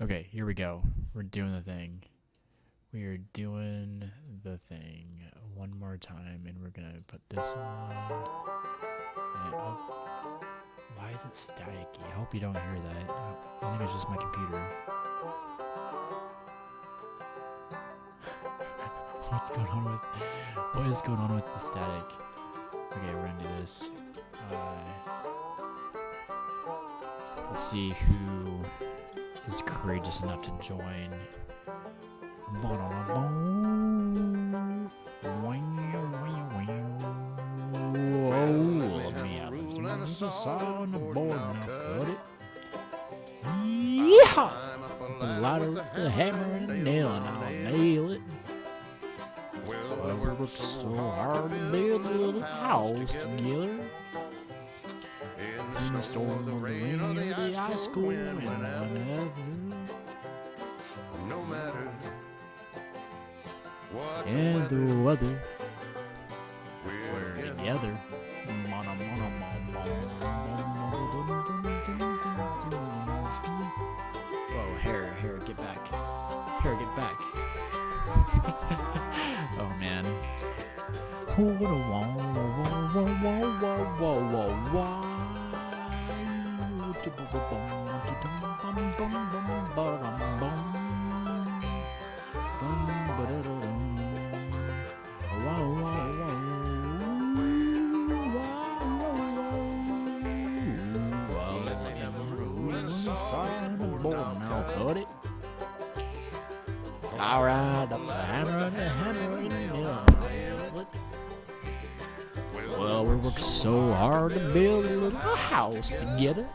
Okay, here we go. We're doing the thing. We are doing the thing one more time, and we're gonna put this on. And why is it staticky? I hope you don't hear that. I think it's just my computer. What's going on with? What is going on with the static? Okay, we're gonna do this. Let's see who is courageous enough to join. Whoa, let me out. Let's do this on the board now. Cut it. Yeehaw! The ladder, the hammer, and the nail, and I'll nail it. Well, we worked so hard to build a little house together. In the storm, the rain, the high school, and whenever. No matter what And the weather, we're we're together. Whoa, hair, get back. Hair, get back. Oh man. Cut it. All right, up the hammer and the hammer and the nail. Well, we worked so hard to build a little house together.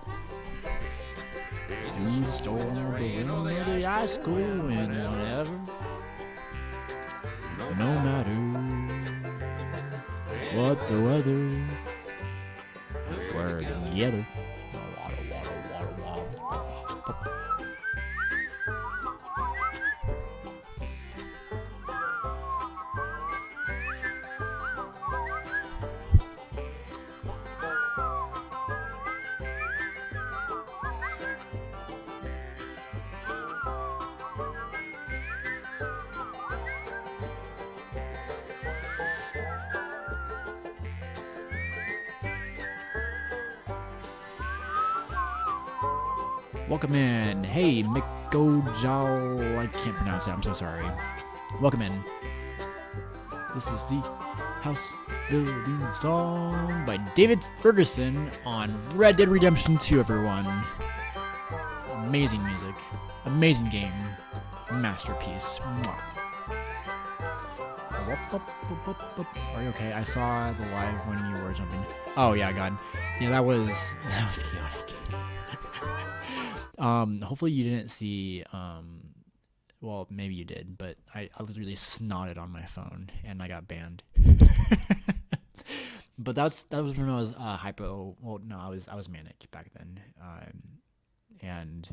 Through the storm, the rain, the high school, and whatever. No matter what the weather, we're together. Welcome in. Hey, Mikojal. I can't pronounce that. I'm so sorry. Welcome in. This is the House Building Song by David Ferguson on Red Dead Redemption 2, everyone. Amazing music. Amazing game. Masterpiece. Mwah. Are you okay? I saw the live when you were jumping. Oh, yeah, God. Yeah, that was chaotic. Hopefully you didn't see, well, maybe you did, but I literally snotted on my phone and I got banned. But that was when I was hypo. Well, no, I was manic back then. And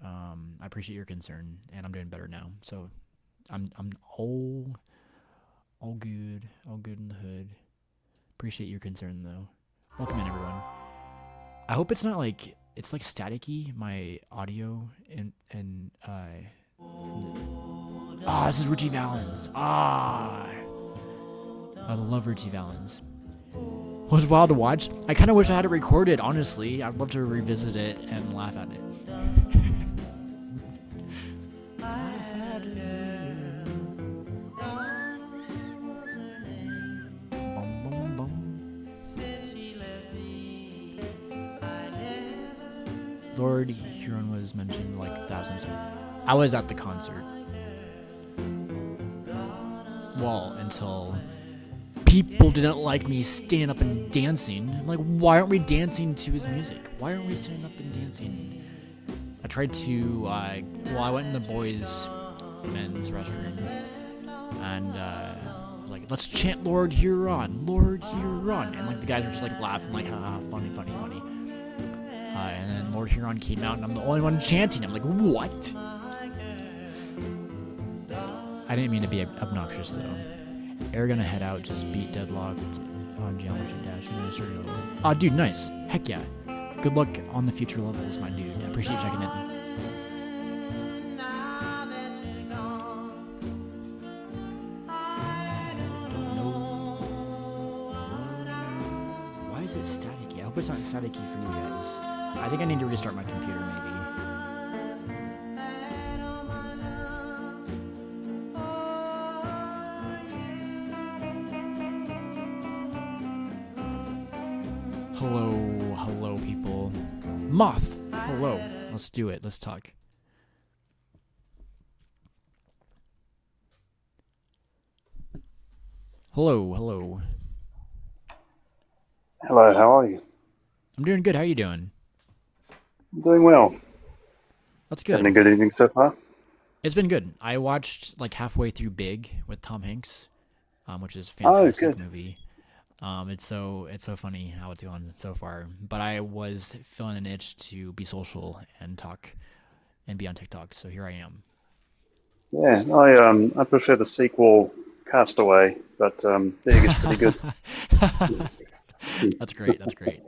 I appreciate your concern, and I'm doing better now. So I'm all good in the hood. Appreciate your concern though. Welcome in, everyone. I hope it's not like it's like staticky, my audio, and this is Richie Valens. I love Richie Valens. It was wild to watch. I kind of wish I had it recorded, honestly. I'd love to revisit it and laugh at it. Lord Huron was mentioned like thousands of. I was at the concert. Well, until people didn't like me standing up and dancing. I'm like, why aren't we dancing to his music? Why aren't we standing up and dancing? I tried to, I went in the boys' men's restroom, and was like, let's chant Lord Huron, Lord Huron. And like the guys were just like laughing, like, haha, funny. And then Lord Huron came out, and I'm the only one chanting. I'm like, what? I didn't mean to be obnoxious, though. Air gonna head out, just beat Deadlock on Geometry Dash. Oh, dude, nice. Heck yeah. Good luck on the future levels, my dude. I appreciate you checking in. hope it's not staticky for you guys. I think I need to restart my computer, maybe. Hello, hello, people. Moth, hello. Let's do it. Let's talk. Hello, hello. Hello, how are you? I'm doing good. How you doing? I'm doing well. That's Having a good. good evening so far? It's been good. I watched like halfway through Big with Tom Hanks, which is a Oh, fantastic good. movie. It's so funny how it's going so far. But I was feeling an itch to be social and talk and be on TikTok, so here I am. Yeah, I prefer the sequel Castaway, but Big is pretty good. That's great. That's great.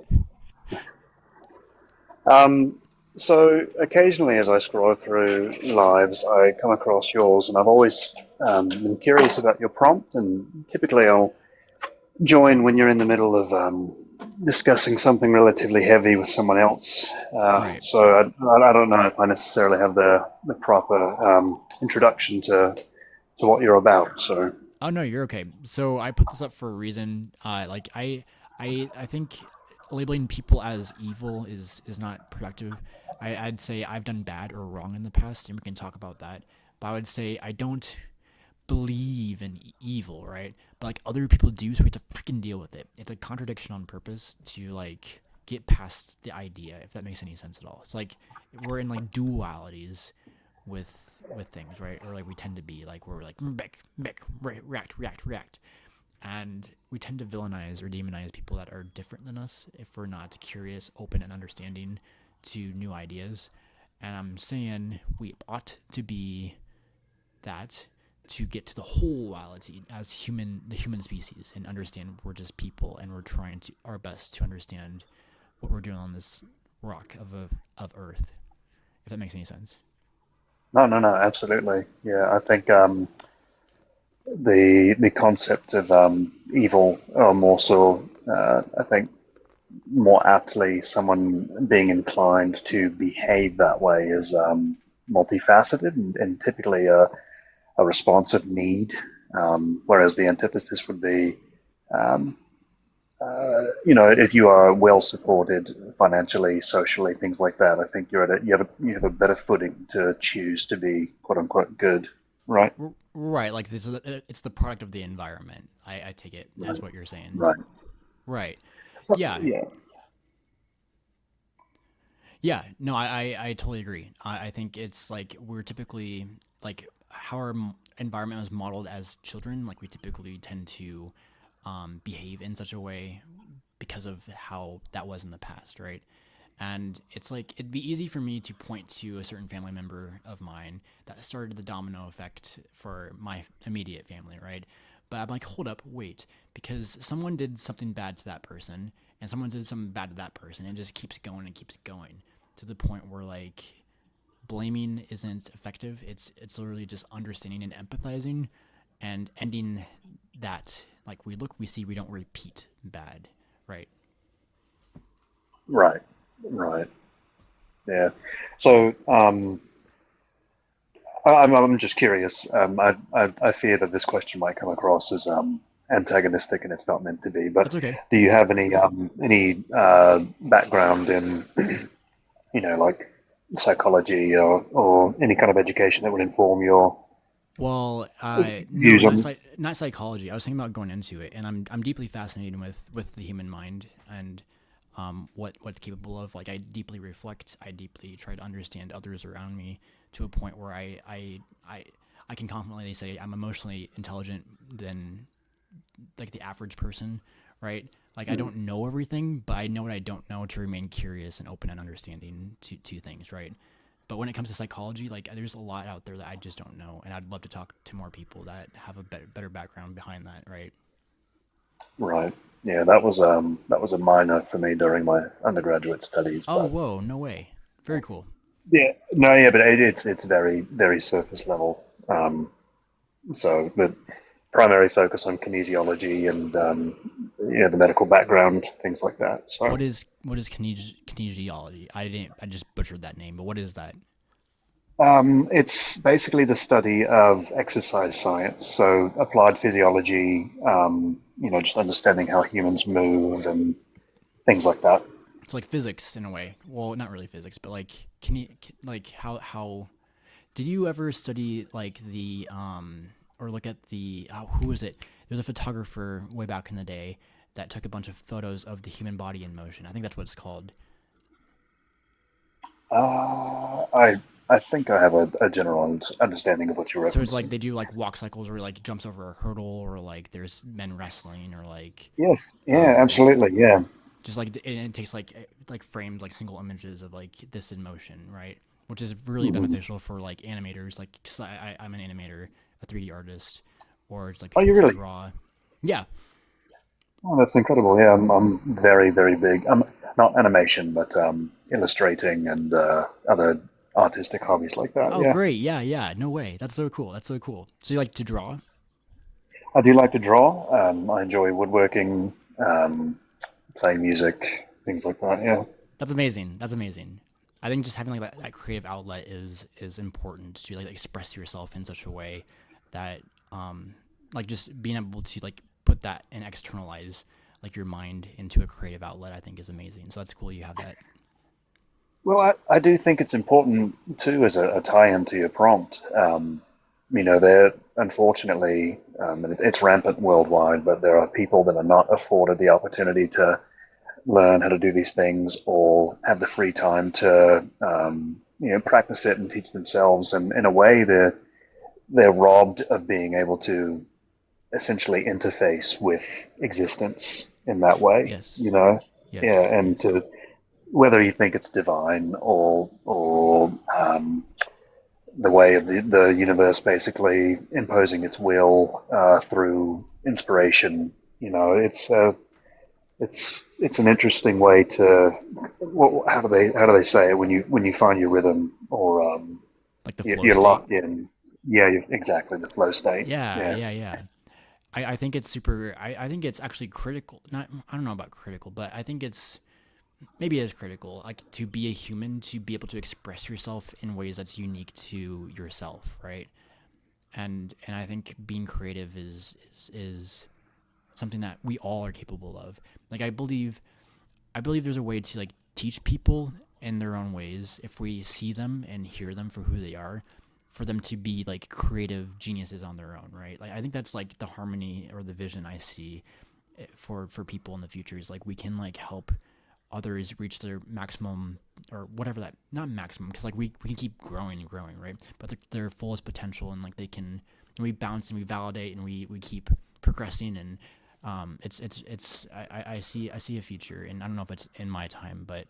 Um, so occasionally as I scroll through lives, I come across yours, and I've always been curious about your prompt, and typically I'll join when you're in the middle of discussing something relatively heavy with someone else. Right. So I don't know if I necessarily have the proper introduction to what you're about. So Oh no, you're okay. So I put this up for a reason. I think labeling people as evil is not productive. I'd say I've done bad or wrong in the past, and we can talk about that. But I would say I don't believe in evil, right? But like other people do, so we have to freaking deal with it. It's a contradiction on purpose to like get past the idea, if that makes any sense at all. It's like we're in like dualities with things, right? Or like we tend to be like we're like mech, react, and we tend to villainize or demonize people that are different than us if we're not curious, open, and understanding to new ideas. And I'm saying we ought to be that to get to the whole reality as the human species, and understand we're just people and we're trying to our best to understand what we're doing on this rock of Earth. If that makes any sense. no, no, no, absolutely. Yeah, I think the concept of evil, or more so, I think more aptly, someone being inclined to behave that way is multifaceted and typically a responsive need, whereas the antithesis would be, um, if you are well supported financially, socially, things like that. I think you have a better footing to choose to be quote unquote good, right? Right, like it's the product of the environment. I take it Right. as what you're saying. Right. Right. So, Yeah. yeah. Yeah. No, I totally agree. I think it's like we're typically like how our environment was modeled as children. Like we typically tend to behave in such a way because of how that was in the past, right? And it's like it'd be easy for me to point to a certain family member of mine that started the domino effect for my immediate family, right? But I'm like, hold up, wait, because someone did something bad to that person, and someone did something bad to that person, and it just keeps going and keeps going to the point where like blaming isn't effective. It's literally just understanding and empathizing, and ending that. Like we look, we see, we don't repeat bad, right? Right. Right. Yeah. So I'm just curious. I fear that this question might come across as antagonistic, and it's not meant to be. But That's okay. do you have any background in like psychology or any kind of education that would inform your Well, no, views on? not psychology. I was thinking about going into it, and I'm deeply fascinated with the human mind and what's capable of. Like I deeply reflect. I deeply try to understand others around me to a point where I can confidently say I'm emotionally intelligent than like the average person, right? Like I don't know everything, but I know what I don't know to remain curious and open and understanding to things, right? But when it comes to psychology, like there's a lot out there that I just don't know, and I'd love to talk to more people that have a better background behind that, right? Right. Yeah, that was a minor for me during my undergraduate studies, Oh, but whoa, no way. Very cool. yeah, no, yeah, but it's very very surface level. So, but primary focus on kinesiology and the medical background, things like that. So What is kinesiology? I just butchered that name, but what is that? it's basically the study of exercise science, so applied physiology, just understanding how humans move and things like that. It's like physics in a way. Well, not really physics, but like like how did you ever study like the or look at the who was it? There was a photographer way back in the day that took a bunch of photos of the human body in motion. I think that's what it's called. I think I have a general understanding of what you're So it's like referencing. they do like walk cycles where like jumps over a hurdle or like there's men wrestling or like Yes, yeah, um absolutely, yeah. just like it takes like frames like single images of like this in motion, right? Which is really Mhm. beneficial for like animators, like 'cause I'm an animator, a 3D artist, or it's like Oh, people you who really? draw. Yeah. Oh, that's incredible. Yeah, I'm very, very big. I'm not animation, but illustrating and other artistic hobbies like that. Oh, Yeah, great. Yeah, yeah. No way. That's so cool. That's so cool. So you like to draw? I do like to draw. I enjoy woodworking, playing music, things like that. Yeah. That's amazing. That's amazing. I think just having like that creative outlet is important to like express yourself in such a way that like just being able to like put that and externalize like your mind into a creative outlet I think is amazing. So that's cool you have that. Well, I do think it's important too as a tie-in to your prompt. There unfortunately, and it's rampant worldwide, but there are people that are not afforded the opportunity to learn how to do these things or have the free time to practice it and teach themselves. And in a way, they're robbed of being able to essentially interface with existence in that way. Yes. Yeah, Yes. and Yes. to whether you think it's divine or the way of the universe basically imposing its will through inspiration. It's an interesting way to how do they say it when you find your rhythm or Like the flow you're state. locked in. Yeah, exactly the flow state. Yeah, Yeah. yeah, yeah. I think it's super I think it's actually critical. Not I don't know about critical, but I think it's maybe it is critical like to be a human to be able to express yourself in ways that's unique to yourself, right? And I think being creative is something that we all are capable of. Like I believe there's a way to like teach people in their own ways if we see them and hear them for who they are, for them to be like creative geniuses on their own, right? Like I think that's like the harmony or the vision I see for people in the future is like we can like help others reach their maximum or whatever that not maximum because like we can keep growing and growing, right? But their fullest potential and like they can and we bounce and we validate and we keep progressing and it's I see a future and I don't know if it's in my time, but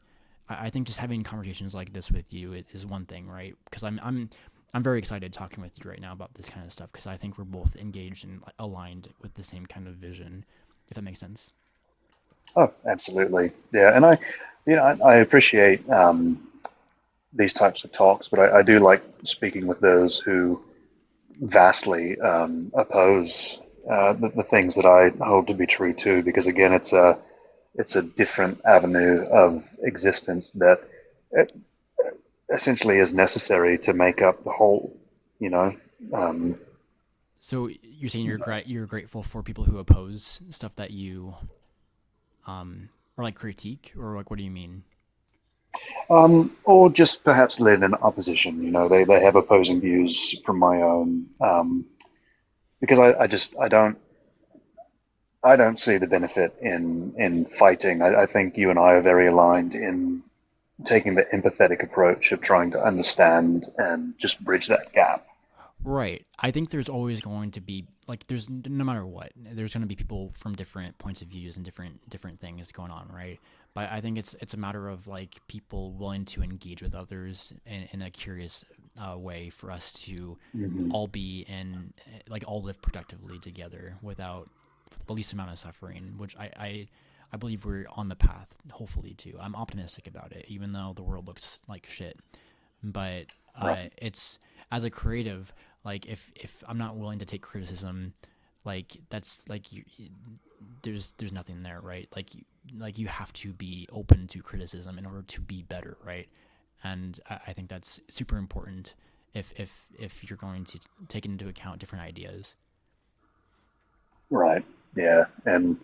I think just having conversations like this with you is one thing, right? Because I'm very excited talking with you right now about this kind of stuff because I think we're both engaged and aligned with the same kind of vision, if that makes sense. Oh, absolutely. Yeah, and I appreciate these types of talks, but I do like speaking with those who vastly oppose the things that I hold to be true too, because again, it's a different avenue of existence that uh, essentially is necessary to make up the whole. You know, um, So you're saying you're grateful for people who oppose stuff that you or like critique or like what do you mean? or just perhaps live in opposition. They have opposing views from my own, because I don't see the benefit in fighting. I think you and I are very aligned in taking the empathetic approach of trying to understand and just bridge that gap. Right. I think there's always going to be like there's no matter what there's going to be people from different points of views and different things going on, right? But I think it's a matter of like people willing to engage with others in a curious way for us to Hmm. all be in like all live productively together without the least amount of suffering, which I believe we're on the path, hopefully to. I'm optimistic about it, even though the world looks like shit. But Right. it's as a creative, like if I'm not willing to take criticism, Like that's like there's nothing there, right? Like you have to be open to criticism in order to be better, right? And I think that's super important if you're going to take into account different ideas. Right. Yeah. And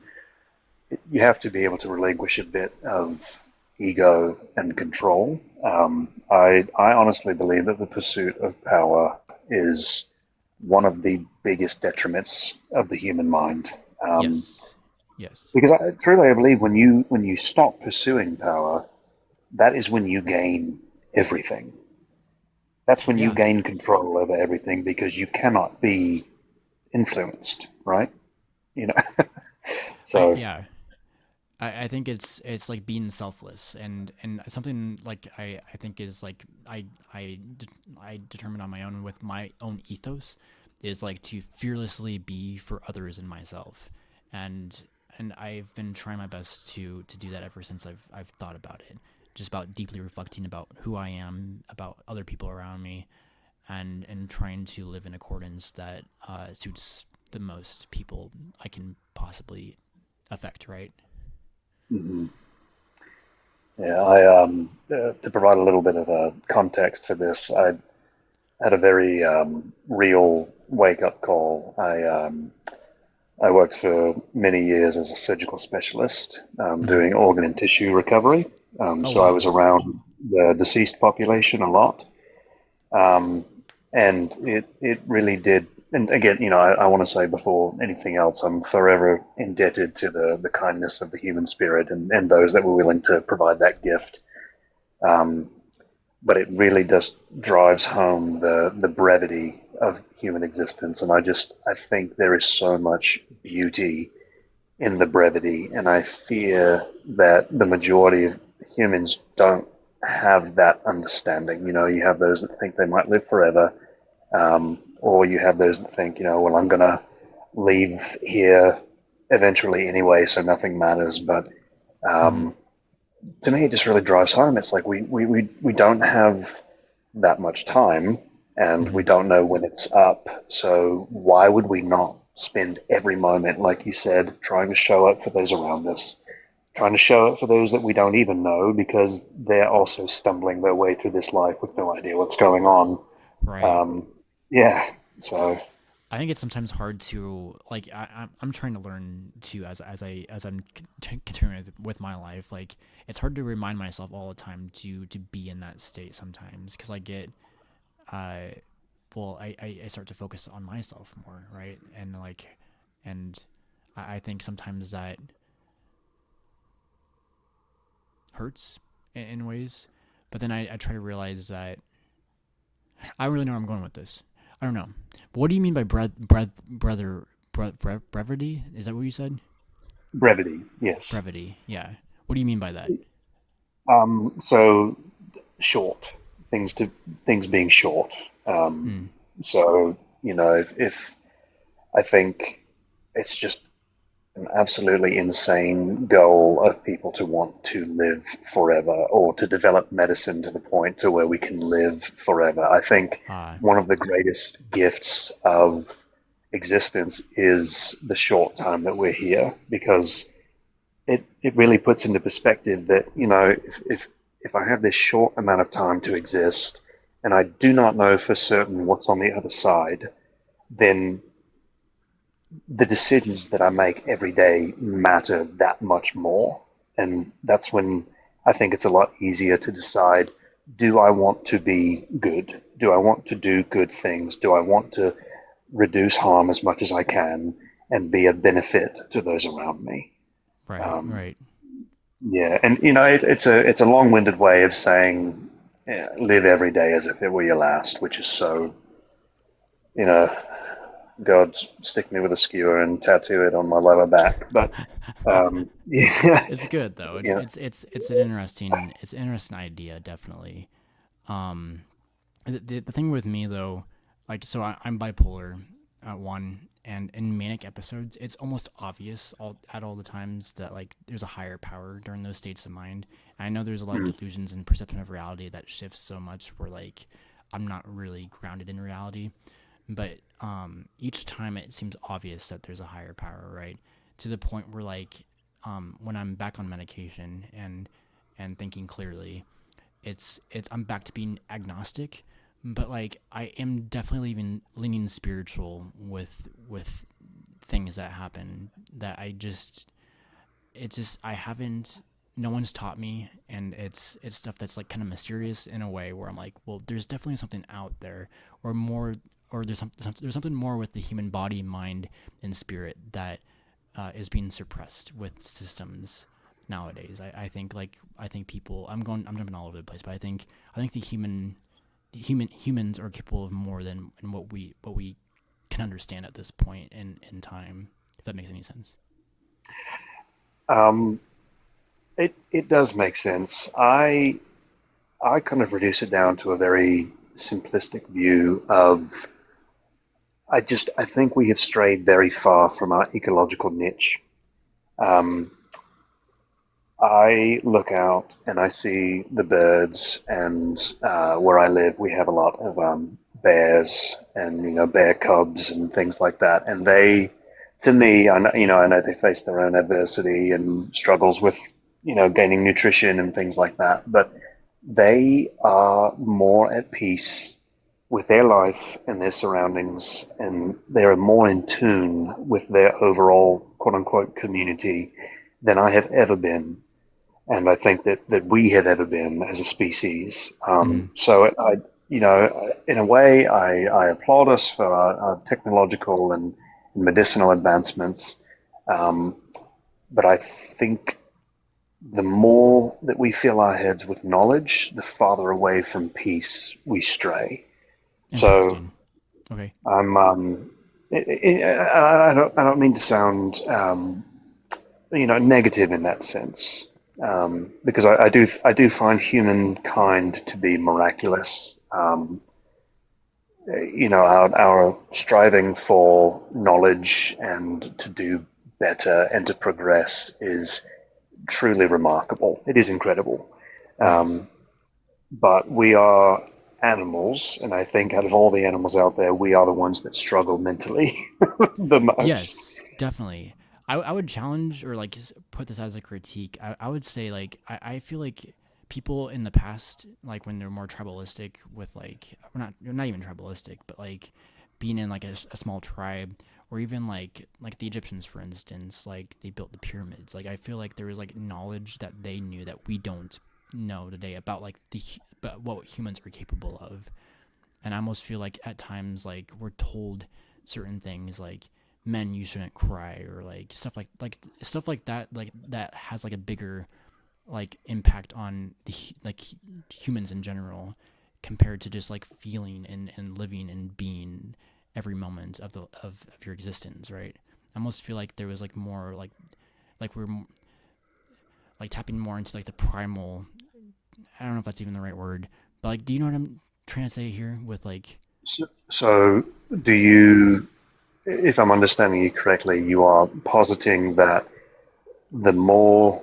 you have to be able to relinquish a bit of ego and control. I honestly believe that the pursuit of power is one of the biggest detriments of the human mind. Yes, yes, Because truly, I believe when you stop pursuing power, that is when you gain everything. That's when you yeah, gain control over everything because you cannot be influenced, right? You know. I So yeah. I think it's like being selfless and something like I think is like I determine on my own with my own ethos is like to fearlessly be for others and myself, and I've been trying my best to do that ever since I've thought about it, just about deeply reflecting about who I am, about other people around me, and trying to live in accordance that suits the most people I can possibly affect, right? mhm. Yeah, to provide a little bit of a context for this, I had a very real wake up call. I worked for many years as a surgical specialist, Mm-hmm. doing organ and tissue recovery. Oh So I wow. was around the deceased population a lot. Um, and it really did. And again, I want to say before anything else, I'm forever indebted to the kindness of the human spirit and those that were willing to provide that gift. Um, but it really just drives home the brevity of human existence, and I think there is so much beauty in the brevity, and I fear that the majority of humans don't have that understanding. You have those that think they might live forever, or you have those that think, well, I'm going to leave here eventually anyway, so nothing matters. But Mm-hmm. um, to me, it just really drives home. It's like we don't have that much time and Mm-hmm. we don't know when it's up. So why would we not spend every moment, like you said, trying to show up for those around us, trying to show up for those that we don't even know because they're also stumbling their way through this life with no idea what's going on. Right. Um, yeah. So, I think it's sometimes hard to like. I'm trying to learn to as I'm continuing with my life. Like it's hard to remind myself all the time to be in that state sometimes because I get uh well I start to focus on myself more, right? And like and I think sometimes that hurts in ways, but then I try to realize that I don't really know where I'm going with this. I don't know. But what do you mean by brevity? Is that what you said? brevity, yes. Brevity. Yeah. What do you mean by that? So short things being short. Um, Hmm. so if I think it's just an absolutely insane goal of people to want to live forever or to develop medicine to the point to where we can live forever. I think Uh. one of the greatest gifts of existence is the short time that we're here because it really puts into perspective that, if I have this short amount of time to exist and I do not know for certain what's on the other side, then the decisions that I make every day matter that much more. And that's when I think it's a lot easier to decide, do I want to be good? Do I want to do good things? Do I want to reduce harm as much as I can and be a benefit to those around me? Right. Um, Right. yeah, and it's a long-winded way of saying, yeah, live every day as if it were your last, which is so, you know God stick me with a skewer and tattoo it on my lower back. But yeah, It's good though. It's yeah, it's it's it's an interesting idea definitely. Um, the thing with me though, like so I'm bipolar at one, and in manic episodes, it's almost obvious all the times that like there's a higher power during those states of mind. And I know there's a lot of mm, delusions and perception of reality that shifts so much where like I'm not really grounded in reality. but each time it seems obvious that there's a higher power, right? To the point where like when I'm back on medication and thinking clearly, it's I'm back to being agnostic, but like I am definitely even leaning spiritual with things that happen that it's just I haven't no one's taught me, and it's stuff that's like kind of mysterious in a way where I'm like, well, there's definitely something out there, or more, or there's something more with the human body, mind, and spirit that is being suppressed with systems nowadays. I think people. I'm jumping all over the place, but I think the humans are capable of more than what we can understand at this point in time. If that makes any sense. Um, it does make sense. I kind of reduce it down to a very simplistic view of I think we have strayed very far from our ecological niche. Um, I look out and I see the birds, and where I live, we have a lot of bears and bear cubs and things like that. And they, to me, I know they face their own adversity and struggles with gaining nutrition and things like that. But they are more at peace with their life and their surroundings, and they're more in tune with their overall quote unquote community than I have ever been, and I think that we have ever been as a species. Mm-hmm. In a way, I applaud us for our technological and medicinal advancements, um, but I think the more that we fill our heads with knowledge, the farther away from peace we stray. So Interesting. Okay. I'm I don't mean to sound negative in that sense, because I do find humankind to be miraculous. Our striving for knowledge and to do better and to progress is truly remarkable. It is incredible. Right. Um, but we are animals, and I think out of all the animals out there, we are the ones that struggle mentally the most. Yes, definitely. I would challenge or like put this as a critique. I would say like I feel like people in the past, like when they're more tribalistic with like not even tribalistic, but like being in like a small tribe, or even like the Egyptians, for instance, like they built the pyramids. Like I feel like there was like knowledge that they knew that we don't know today about like about what humans are capable of. And I almost feel like at times like we're told certain things like men you shouldn't cry, or like stuff like that has like a bigger like impact on the humans in general, compared to just like feeling and living and being every moment of of your existence, right? I almost feel like there was like more like we're like tapping more into like the primal. I don't know if that's even the right word, but like, do you know what I'm trying to say here with like. So, do you, if I'm understanding you correctly, you are positing that the more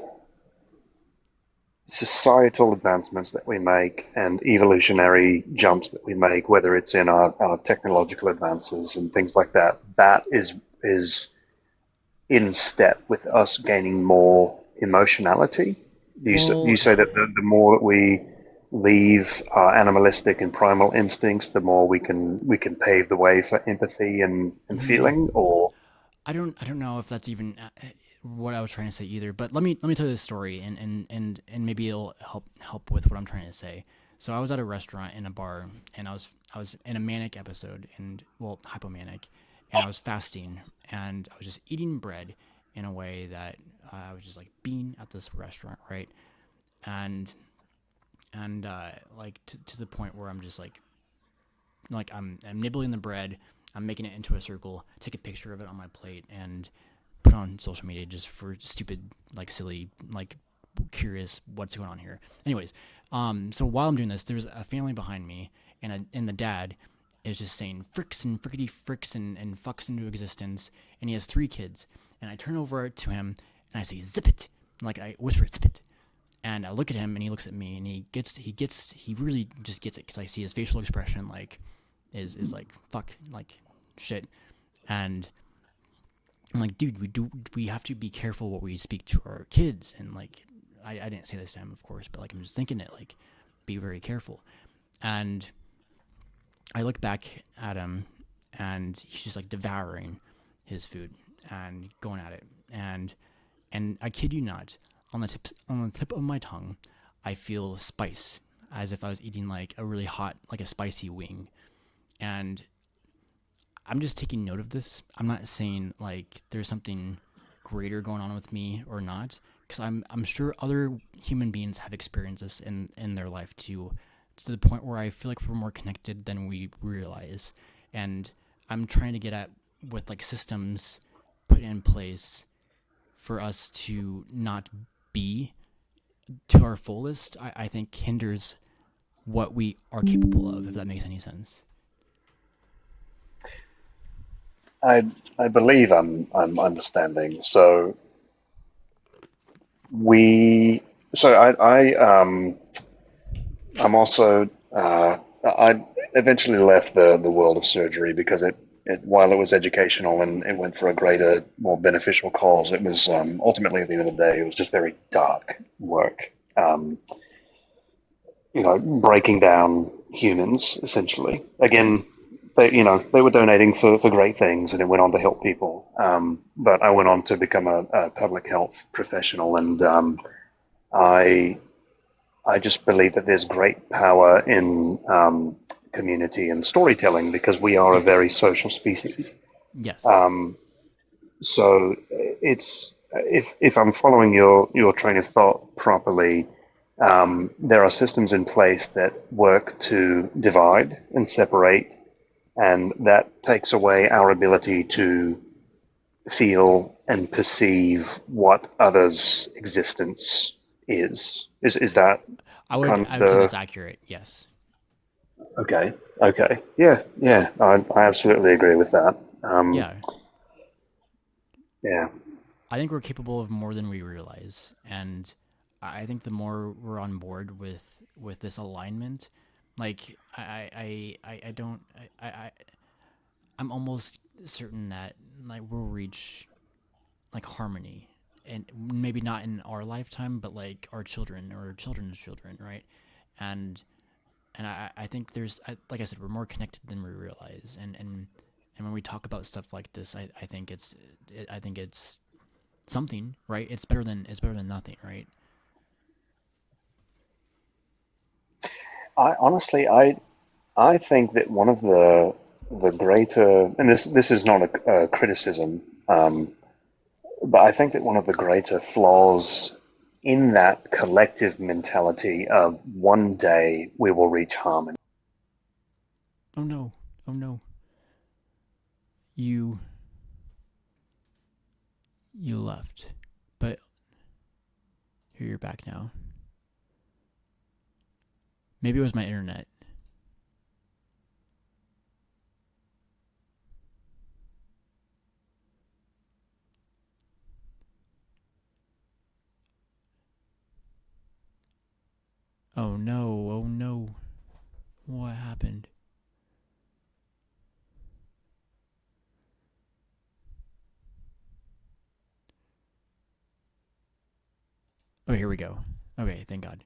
societal advancements that we make and evolutionary jumps that we make, whether it's in our technological advances and things like that, that is in step with us gaining more emotionality. You Well, say that the more that we leave our animalistic and primal instincts, the more we can pave the way for empathy and feeling, or I don't know if that's even what I was trying to say either. But let me tell you this story, and maybe it'll help with what I'm trying to say. So I was at a restaurant in a bar, and I was in a manic episode, and well, hypomanic, and I was fasting, and I was just eating bread in a way that I was just like being at this restaurant, right? And like to the point where I'm just like I'm nibbling the bread, I'm making it into a circle, take a picture of it on my plate, and put it on social media just for stupid, like silly, like curious what's going on here. Anyways, so while I'm doing this, there's a family behind me, and the dad is just saying fricks and frickety fricks and fucks into existence, and he has three kids, and I turn over to him and I say zip it, like I whisper zip it, and I look at him and he looks at me and he really just gets it because I see his facial expression like is like fuck, like shit. And I'm like, dude, we have to be careful what we speak to our kids. And like, I didn't say this to him, of course, but like I'm just thinking it, like, be very careful. And I look back at him, and he's just like devouring his food and going at it. And I kid you not, on the tip of my tongue, I feel spice, as if I was eating like a really hot, like a spicy wing. And I'm just taking note of this. I'm not saying like there's something greater going on with me or not, because I'm sure other human beings have experienced this in their life too, to the point where I feel like we're more connected than we realize. And I'm trying to get at with like systems put in place for us to not be to our fullest. I think hinders what we are capable of, if that makes any sense. I I believe I'm understanding. We so I'm also I eventually left the world of surgery because it while it was educational and it went for a greater, more beneficial cause, it was ultimately at the end of the day it was just very dark work. Breaking down humans essentially. Again, they were donating for great things, and it went on to help people. But I went on to become a public health professional, and I I just believe that there's great power in community and storytelling because we are a Yes. very social species. Yes. Um, so it's if I'm following your train of thought properly, there are systems in place that work to divide and separate, and that takes away our ability to feel and perceive what others' existence is. Is that kind I of would say the that's accurate. Yes. okay? Okay, yeah, yeah, I absolutely agree with that. Yeah. Yeah, I think we're capable of more than we realize, and I think the more we're on board with this alignment, like I don't I'm almost certain that like we'll reach like harmony, and maybe not in our lifetime, but like our children or our children's children, right? And I think like I said, we're more connected than we realize, and when we talk about stuff like this, I think I think it's something, right? It's better than nothing, right? I honestly, I think that one of the greater, and this is not a criticism, but I think that one of the greater flaws in that collective mentality of one day we will reach harmony. Oh no, oh no, you you left, but here you're back now. Maybe it was my internet. Oh no, oh no, what happened? Oh, here we go. Okay, thank God.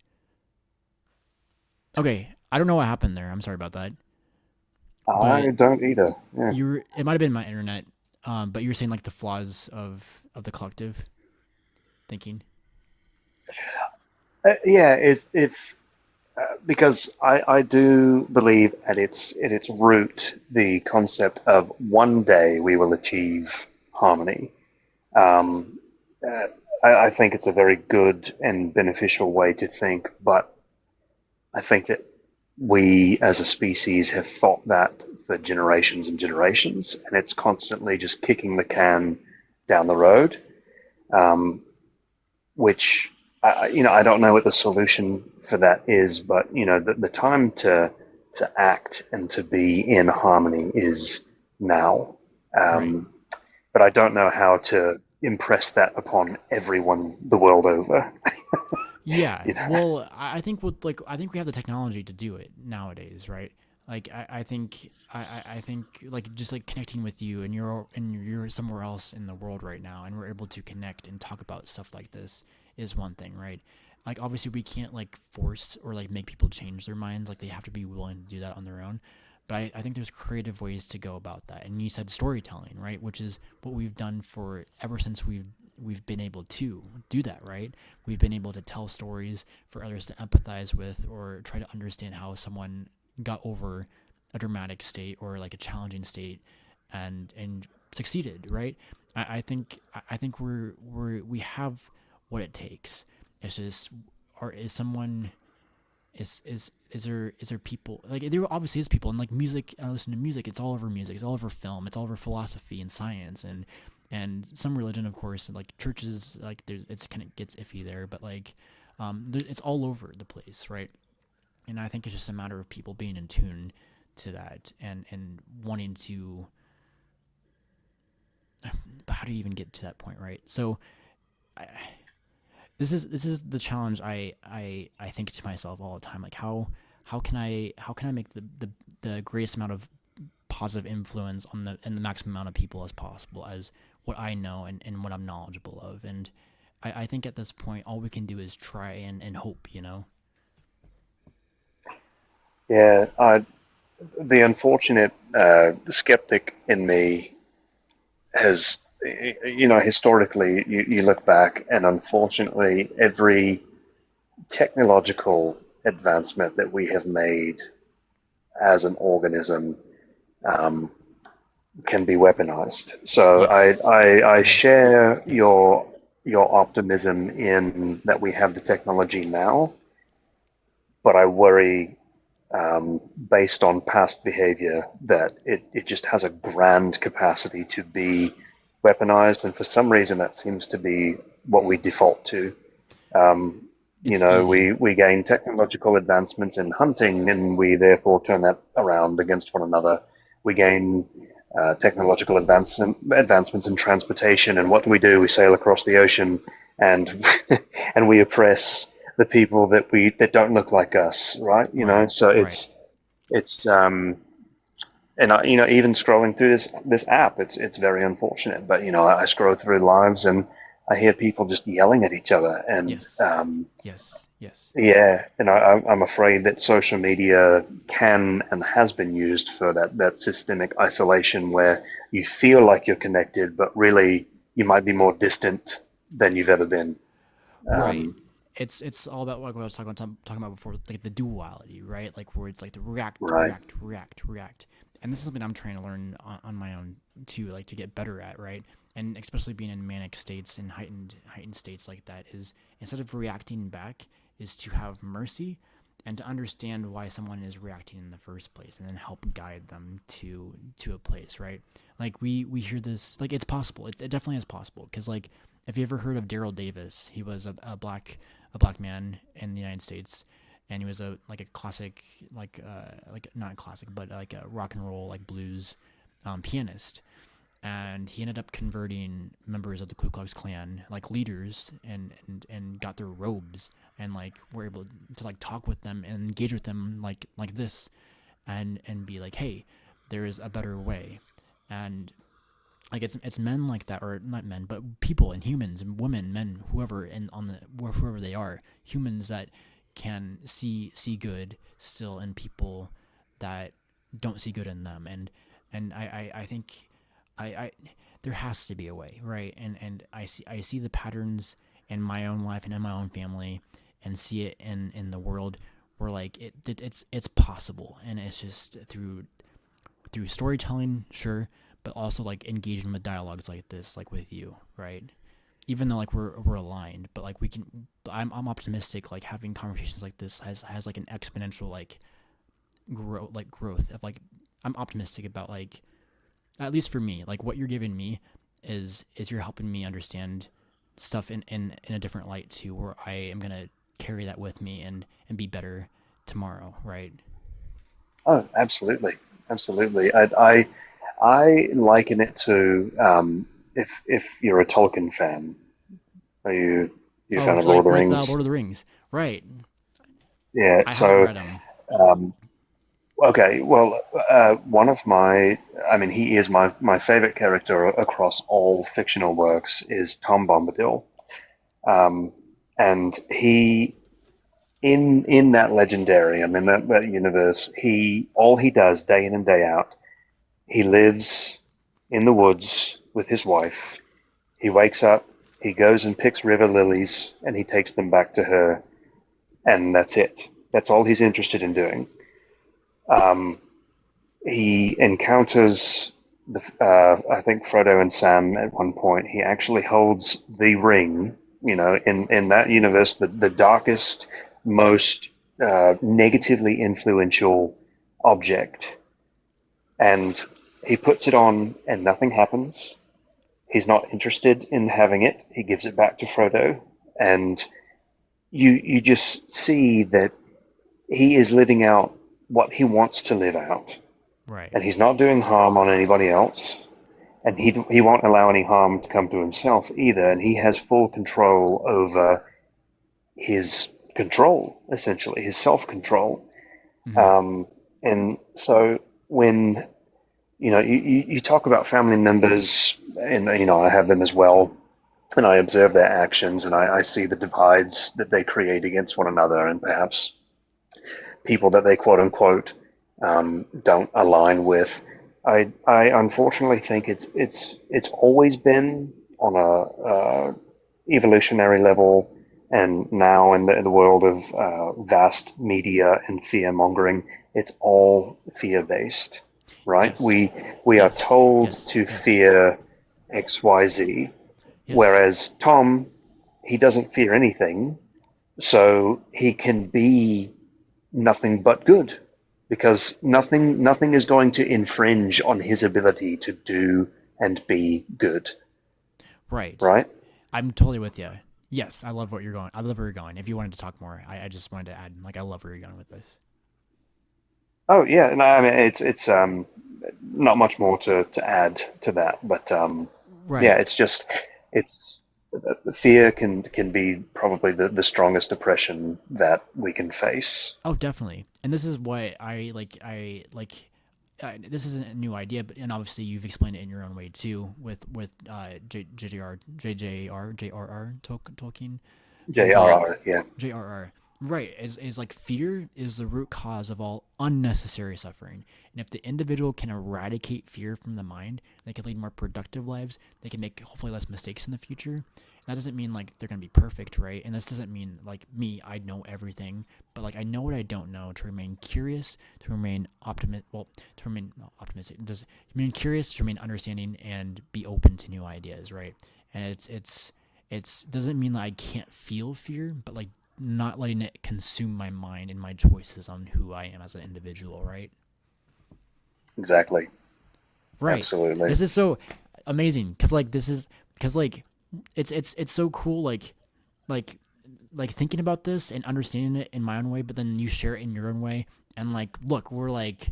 Okay, I don't know what happened there. I'm sorry about that. But I don't either. Yeah. it might have been my internet. But you were saying like the flaws of the collective thinking. Yeah, if because I do believe at its root the concept of one day we will achieve harmony. Um, uh, I think it's a very good and beneficial way to think, but I think that we as a species have thought that for generations and generations, and it's constantly just kicking the can down the road, um, which I don't know what the solution for that is, but the time to act and to be in harmony is now. Right. Um, but I don't know how to impress that upon everyone the world over. Yeah. you know, Well, I think with like I think we have the technology to do it nowadays, right? Like I think like just like connecting with you, and you're somewhere else in the world right now, and we're able to connect and talk about stuff like this is one thing, right? Like obviously we can't like force or like make people change their minds, like they have to be willing to do that on their own. But I think there's creative ways to go about that. And you said storytelling, right? Which is what we've done for ever since we've been able to do that, right? We've been able to tell stories for others to empathize with or try to understand how someone got over a dramatic state or like a challenging state and succeeded, right? I think we have what it takes. It's just, or is someone is there people, like there obviously is people, and like music, I listen to music, it's all over music, it's all over film, it's all over philosophy and science and some religion, of course, and like churches, like there's, it's kind of gets iffy there, but like it's all over the place, right? And I think it's just a matter of people being in tune to that and wanting to. But how do you even get to that point, right? So I, this is the challenge I think to myself all the time. Like how can I make the greatest amount of positive influence on the maximum amount of people as possible as what I know and what I'm knowledgeable of. And I think at this point all we can do is try and hope, you know? Yeah, the unfortunate skeptic in me has, historically, you look back, and unfortunately, every technological advancement that we have made as an organism um, can be weaponized. So Yes. I Yes. share Yes. your optimism in that we have the technology now, but I worry based on past behavior that it just has a grand capacity to be weaponized, and for some reason that seems to be what we default to. It's easy. We gain technological advancements in hunting, and we therefore turn that around against one another. We gain technological advancements in transportation, and what do? We sail across the ocean, and and we oppress the people that don't look like us, right? Right. So Right. it's and even scrolling through this app, it's very unfortunate. But I scroll through lives and I hear people just yelling at each other, and Yes. Yes. Yes. yeah, and I'm afraid that social media can and has been used for that systemic isolation where you feel like you're connected, but really you might be more distant than you've ever been. Right. Um, It's all about like what I was talking about before, like the duality, right? Like where it's like the react, right. react, react, react. And this is something I'm trying to learn on my own too, like to get better at, right? And especially being in manic states and heightened states like that is instead of reacting back, is to have mercy and to understand why someone is reacting in the first place and then help guide them to a place, right? Like we hear this, like it's possible, it definitely is possible, because like have you ever heard of Daryl Davis? He was a black man in the United States, and he was a like a classic, like not classic but like a rock and roll, like blues pianist. And he ended up converting members of the Ku Klux Klan, like leaders, and got their robes, and like were able to like talk with them and engage with them like this, and be like, hey, there is a better way. And like it's men like that, or not men but people and humans and women, men, whoever, and on the whoever they are, humans that can see good still in people that don't see good in them. And I think I there has to be a way, right? And I see the patterns in my own life and in my own family, and see it in the world where like it's possible, and it's just through storytelling, sure, but also like engaging with dialogues like this, like with you, right? Even though like we're aligned, but like we can. I'm optimistic. Like having conversations like this has like an exponential growth of like. I'm optimistic about like, at least for me, like what you're giving me is you're helping me understand stuff in a different light too, where I am gonna carry that with me and be better tomorrow, right? Oh, absolutely, absolutely. I liken it to if you're a Tolkien fan, are you a Oh, fan of Lord of like the with Rings? Lord of the Rings, right? Yeah. I haven't So read them. um, Okay, well, one of my, I mean, he is my favorite character across all fictional works is Tom Bombadil. Um, and he, in that legendarium, in that universe, all he does day in and day out, he lives in the woods with his wife. He wakes up, he goes and picks river lilies, and he takes them back to her, and that's it. That's all he's interested in doing. Um, he encounters I think Frodo and Sam at one point. He actually holds the ring. You know, in that universe, the darkest, most negatively influential object, and he puts it on, and nothing happens. He's not interested in having it. He gives it back to Frodo, and you just see that he is living out what he wants to live out, Right. and he's not doing harm on anybody else, and he won't allow any harm to come to himself either, and he has full control over his control, essentially his self control. Hmm. Um, and so when you talk about family members, and I have them as well, and I observe their actions, and I see the divides that they create against one another, and perhaps people that they quote unquote don't align with. I unfortunately think it's always been on a evolutionary level, and now in the world of vast media and fear mongering, it's all fear based, right? Yes. We are Yes. told Yes. to Yes. fear XYZ, Yes. whereas Tom, he doesn't fear anything, so he can be nothing but good, because nothing is going to infringe on his ability to do and be good, Right. right? I'm totally with you. Yes, I love what you're going. I love where you're going. If you wanted to talk more, I just wanted to add, like, I love where you're going with this. Oh yeah, no, I mean it's not much more to add to that, but yeah, Right. it's just it's fear can be probably the strongest oppression that we can face. Oh, definitely. And this is what this isn't a new idea, but and obviously you've explained it in your own way too, with JRR Tolkien. But JRR, yeah, JRR, right, is like fear is the root cause of all unnecessary suffering. And if the individual can eradicate fear from the mind, they can lead more productive lives. They can make hopefully less mistakes in the future. That doesn't mean like they're gonna be perfect, right? And this doesn't mean like me, I know everything, but like I know what I don't know. To remain curious, to remain optimist, well, to remain optimistic, just remain curious, to remain understanding, and be open to new ideas, right? And it's doesn't mean that I can't feel fear, but like not letting it consume my mind and my choices on who I am as an individual, right? exactly, Right. absolutely, This is so amazing because like this is because like it's so cool like like thinking about this and understanding it in my own way, but then you share it in your own way, and like look, we're like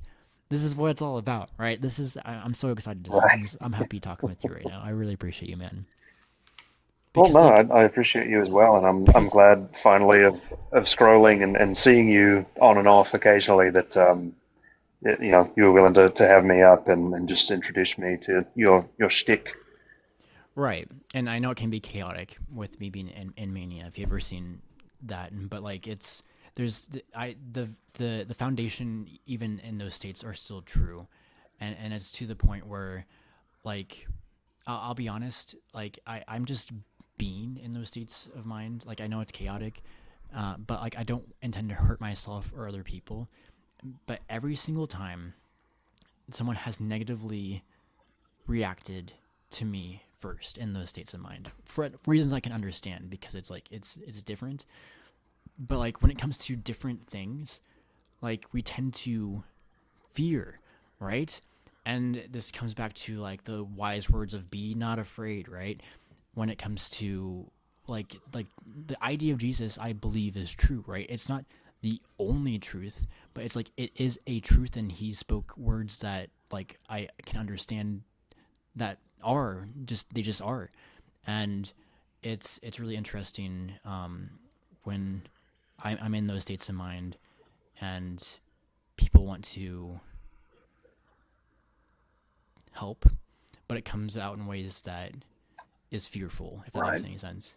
this is what it's all about, right? This is I'm so excited. right. I'm happy talking with you right now. I really appreciate you, man. Well, Because no, like I appreciate you as well, and I'm because glad finally of scrolling and seeing you on and off occasionally that you were willing to have me up and just introduce me to your shtick. right, and I know it can be chaotic with me being in Mania. If you've ever seen that, but like it's there's the foundation even in those states are still true, and it's to the point where like I'll be honest, like I'm just being in those states of mind. Like I know it's chaotic, but like I don't intend to hurt myself or other people. But every single time someone has negatively reacted to me first in those states of mind for reasons I can understand because it's like it's different. But like when it comes to different things, like we tend to fear, right? And this comes back to like the wise words of be not afraid, right? When it comes to like the idea of Jesus, I believe is true, right? It's not the only truth, but it's like it is a truth, and he spoke words that like I can understand that are just they just are, and it's really interesting when I'm in those states of mind, and people want to help, but it comes out in ways that is fearful, if that makes Right. any sense.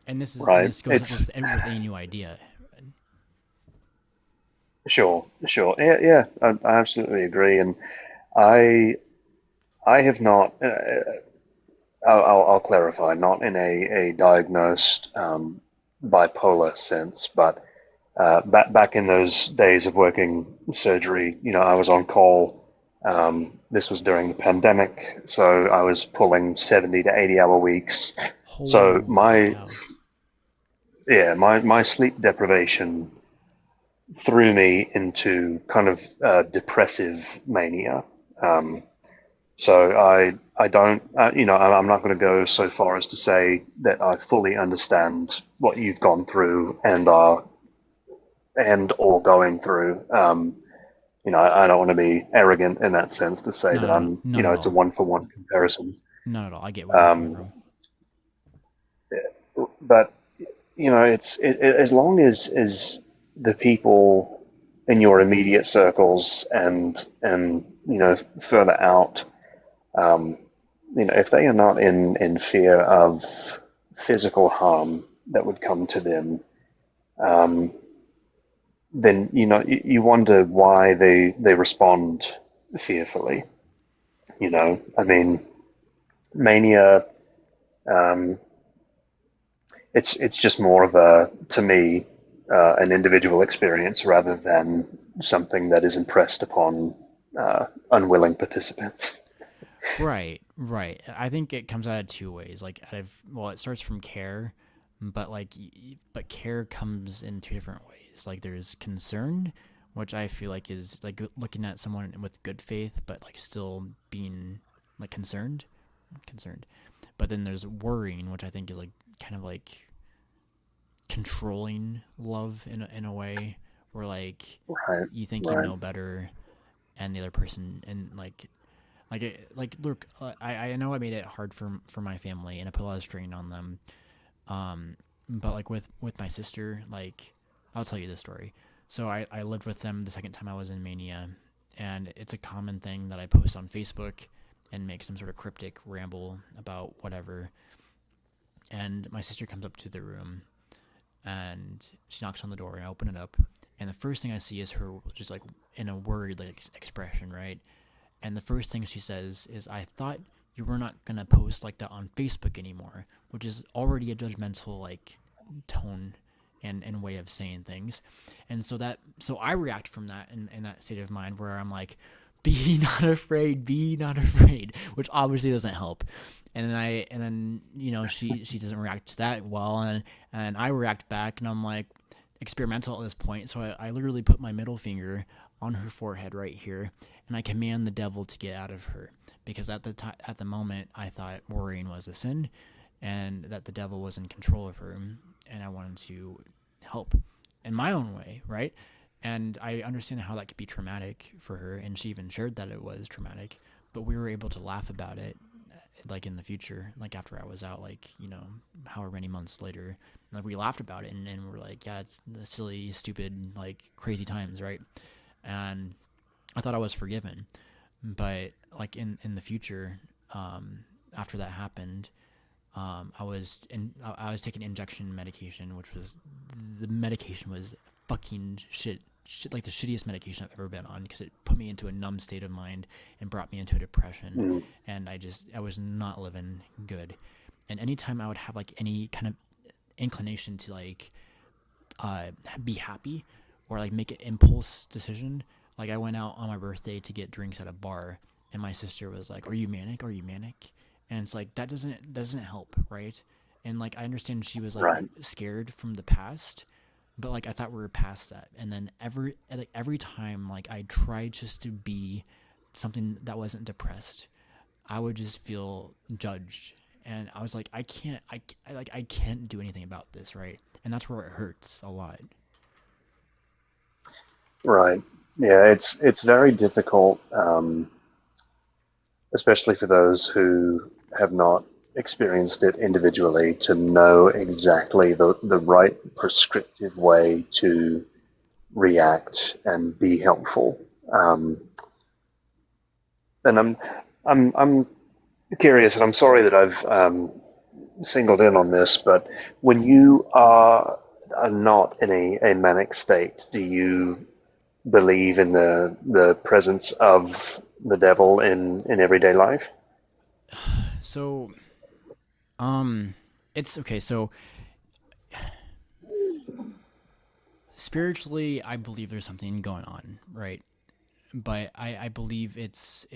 And Right. this goes It's with any new idea. sure, sure. Yeah, yeah. I absolutely agree. And I, I have not. I'll clarify. Not in a diagnosed bipolar sense, but back in those days of working surgery, I was on call. This was during the pandemic, so I was pulling 70 to 80 hour weeks. So Holy cow! my sleep deprivation threw me into kind of depressive mania. Um, so I don't, I'm not going to go so far as to say that I fully understand what you've gone through and are and or going through. I don't want to be arrogant in that sense to say No, that no, no, I'm, not at it's a all. one for one comparison. Not at all. I get where you're coming Um, from. but as long as the people in your immediate circles and further out, um, if they are not in fear of physical harm that would come to them, um, then you wonder why they respond fearfully. I mean, mania. Um, it's just more of a, to me, an individual experience rather than something that is impressed upon unwilling participants. Right, right. I think it comes out of two ways. Like, it starts from care, but but care comes in two different ways. Like, there's concern, which I feel like is like looking at someone with good faith, but like still being like concerned. But then there's worrying, which I think is like kind of like controlling love in a way where like Right, you think you right. know better, and the other person and look, I know I made it hard for my family and I put a lot of strain on them. But like with my sister, like I'll tell you this story. So I lived with them the second time I was in Mania, and it's a common thing that I post on Facebook and make some sort of cryptic ramble about whatever. And my sister comes up to the room and she knocks on the door and I open it up. And the first thing I see is her just like in a worried like expression, right? And the first thing she says is, "I thought you were not gonna post like that on Facebook anymore," which is already a judgmental like tone and way of saying things. And so I react from that in that state of mind where I'm like, "Be not afraid, be not afraid," which obviously doesn't help. And then she doesn't react to that well, and I react back, and I'm like experimental at this point. So I literally put my middle finger on her forehead right here, and I command the devil to get out of her, because at the moment I thought worrying was a sin, and that the devil was in control of her, and I wanted to help in my own way, right? And I understand how that could be traumatic for her, and she even shared that it was traumatic, but we were able to laugh about it like in the future, like after I was out, like however many months later, like we laughed about it, and we're like, yeah, it's the silly, stupid, like crazy times, right? And I thought I was forgiven, but like in the future, after that happened, I was taking injection medication, which was the medication was fucking shit like the shittiest medication I've ever been on, because it put me into a numb state of mind and brought me into a depression, Mm, and I was not living good. And anytime I would have like any kind of inclination to like be happy or like make an impulse decision. Like I went out on my birthday to get drinks at a bar, and my sister was like, "Are you manic? Are you manic?" And it's like that doesn't help, right? And like I understand she was like right, scared from the past, but like I thought we were past that. And then every time like I tried just to be something that wasn't depressed, I would just feel judged. And I was like, I can't do anything about this, right? And that's where it hurts a lot. right. Yeah, it's very difficult, especially for those who have not experienced it individually, to know exactly the right prescriptive way to react and be helpful. Um, and I'm curious, and I'm sorry that I've singled in on this, but when you are not in a manic state, do you believe in the presence of the devil in everyday life? So, um, it's okay. So spiritually, I believe there's something going on, right? But I believe it's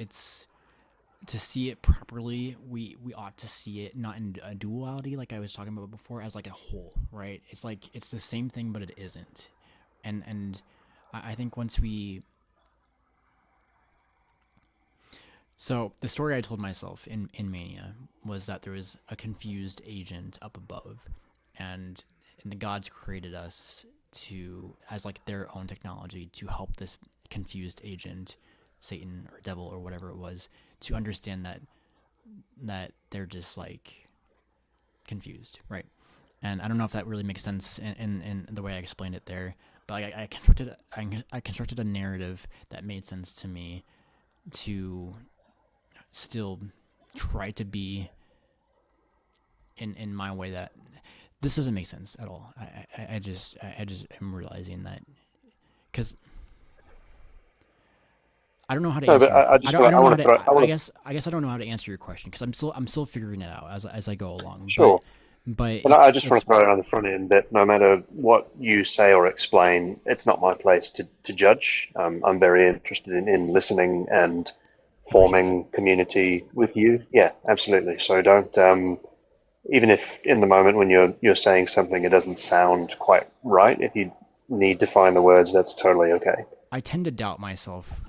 to see it properly. We ought to see it not in a duality, like I was talking about before, as like a whole, right? It's like it's the same thing, but it isn't. And I think once we so the story I told myself in Mania was that there was a confused agent up above, and the gods created us to as like their own technology to help this confused agent, Satan or devil or whatever it was, to understand that they're just like confused, right? And I don't know if that really makes sense in the way I explained it there, but I constructed a narrative that made sense to me to still try to be in my way that this doesn't make sense at all. I just am realizing that because I don't know how to No, answer but your I question. just I don't know want how to to. throw. I I want to. guess I guess I don't know how to answer your question because I'm still figuring it out as I go along. But Sure. but But I it's just want it's to throw it on the front end that no matter what you say or explain, it's not my place to judge. I'm very interested in listening and appreciate that. forming community with you. Yeah, absolutely. So don't, even if in the moment when you're saying something it doesn't sound quite right, if you need to find the words, that's totally okay. I tend to doubt myself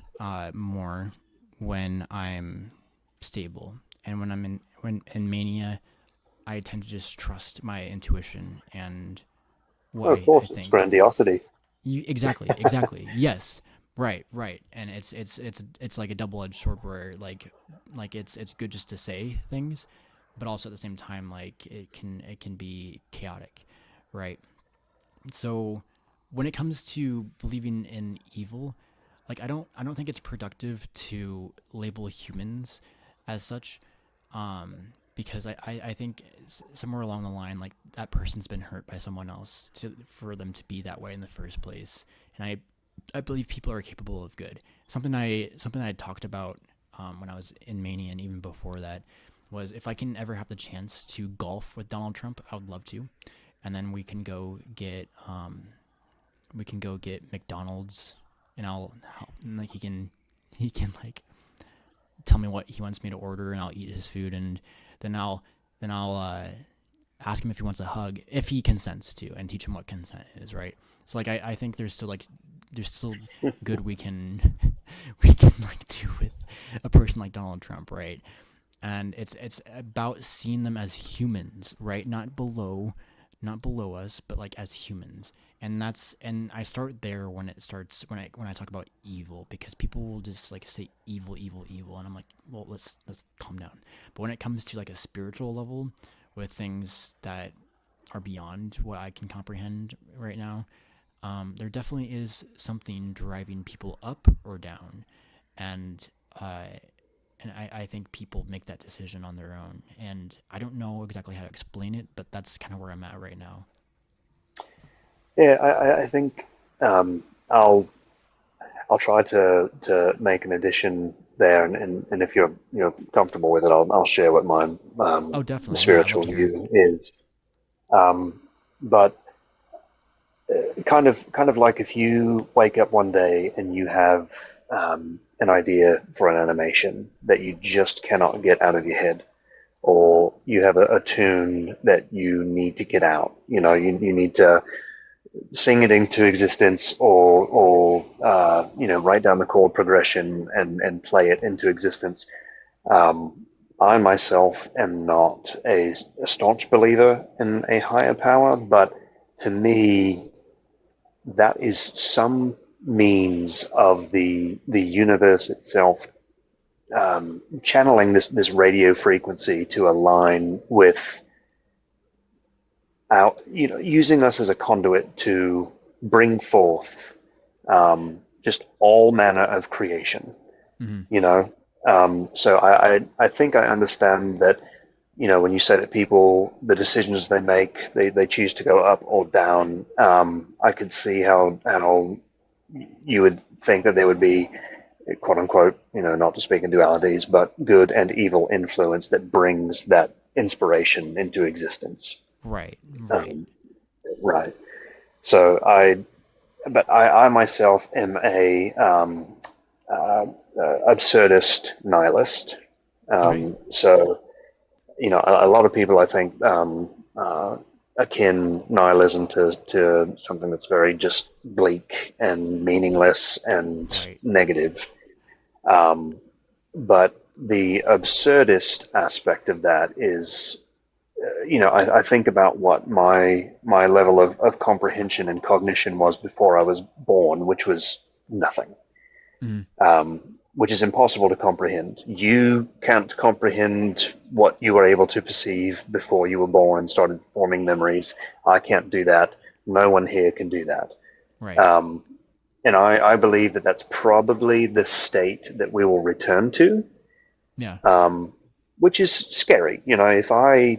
more when I'm stable, and when in mania, I tend to just trust my intuition and what Oh, of I course, it's think. grandiosity. Exactly. Yes, right. And it's like a double edged sword where like it's good just to say things, but also at the same time like it can be chaotic, right? So when it comes to believing in evil, like I don't think it's productive to label humans as such, because I think somewhere along the line like that person's been hurt by someone else to for them to be that way in the first place, and I believe people are capable of good. Something I talked about when I was in Mania and even before that was if I can ever have the chance to golf with Donald Trump, I would love to, and then we can go get McDonald's, and I'll help, and like he can like tell me what he wants me to order, and I'll eat his food, and then I'll ask him if he wants a hug, if he consents to, and teach him what consent is, right? So like I think there's still good we can we can like do with a person like Donald Trump, right? And it's about seeing them as humans, right? Not below us, but like as humans. And I start there when it starts when I talk about evil, because people will just like say evil, evil, evil, and I'm like, well, let's calm down. But when it comes to like a spiritual level, with things that are beyond what I can comprehend right now, there definitely is something driving people up or down, and uh, and I think people make that decision on their own. And I don't know exactly how to explain it, but that's kind of where I'm at right now. Yeah, I think um, I'll I'll try to make an addition there, and if you're comfortable with it, I'll share what my Oh, definitely. Yeah, I'd love spiritual to hear it. view is. But kind of like if you wake up one day and you have an idea for an animation that you just cannot get out of your head, or you have a tune that you need to get out. You need to sing it into existence, or write down the chord progression and play it into existence. I myself am not a staunch believer in a higher power, but to me, that is some means of the universe itself channeling this radio frequency to align with our, using us as a conduit to bring forth just all manner of creation, Hmm. you know. So I think I understand that, when you say that people, the decisions they make, they choose to go up or down. I could see how you would think that there would be, quote unquote, not to speak in dualities, but good and evil influence that brings that inspiration into existence. Right, right. Um, right. So but I myself am a uh, absurdist nihilist. Okay. So a lot of people, I think, akin nihilism to something that's very just bleak and meaningless and Right. negative. Um, but the absurdist aspect of that is, I think about what my level of comprehension and cognition was before I was born, which was nothing, Hmm. which is impossible to comprehend. You can't comprehend what you were able to perceive before you were born and started forming memories. I can't do that. No one here can do that. Right. Um, and I believe that that's probably the state that we will return to, Yeah. um, which is scary. If I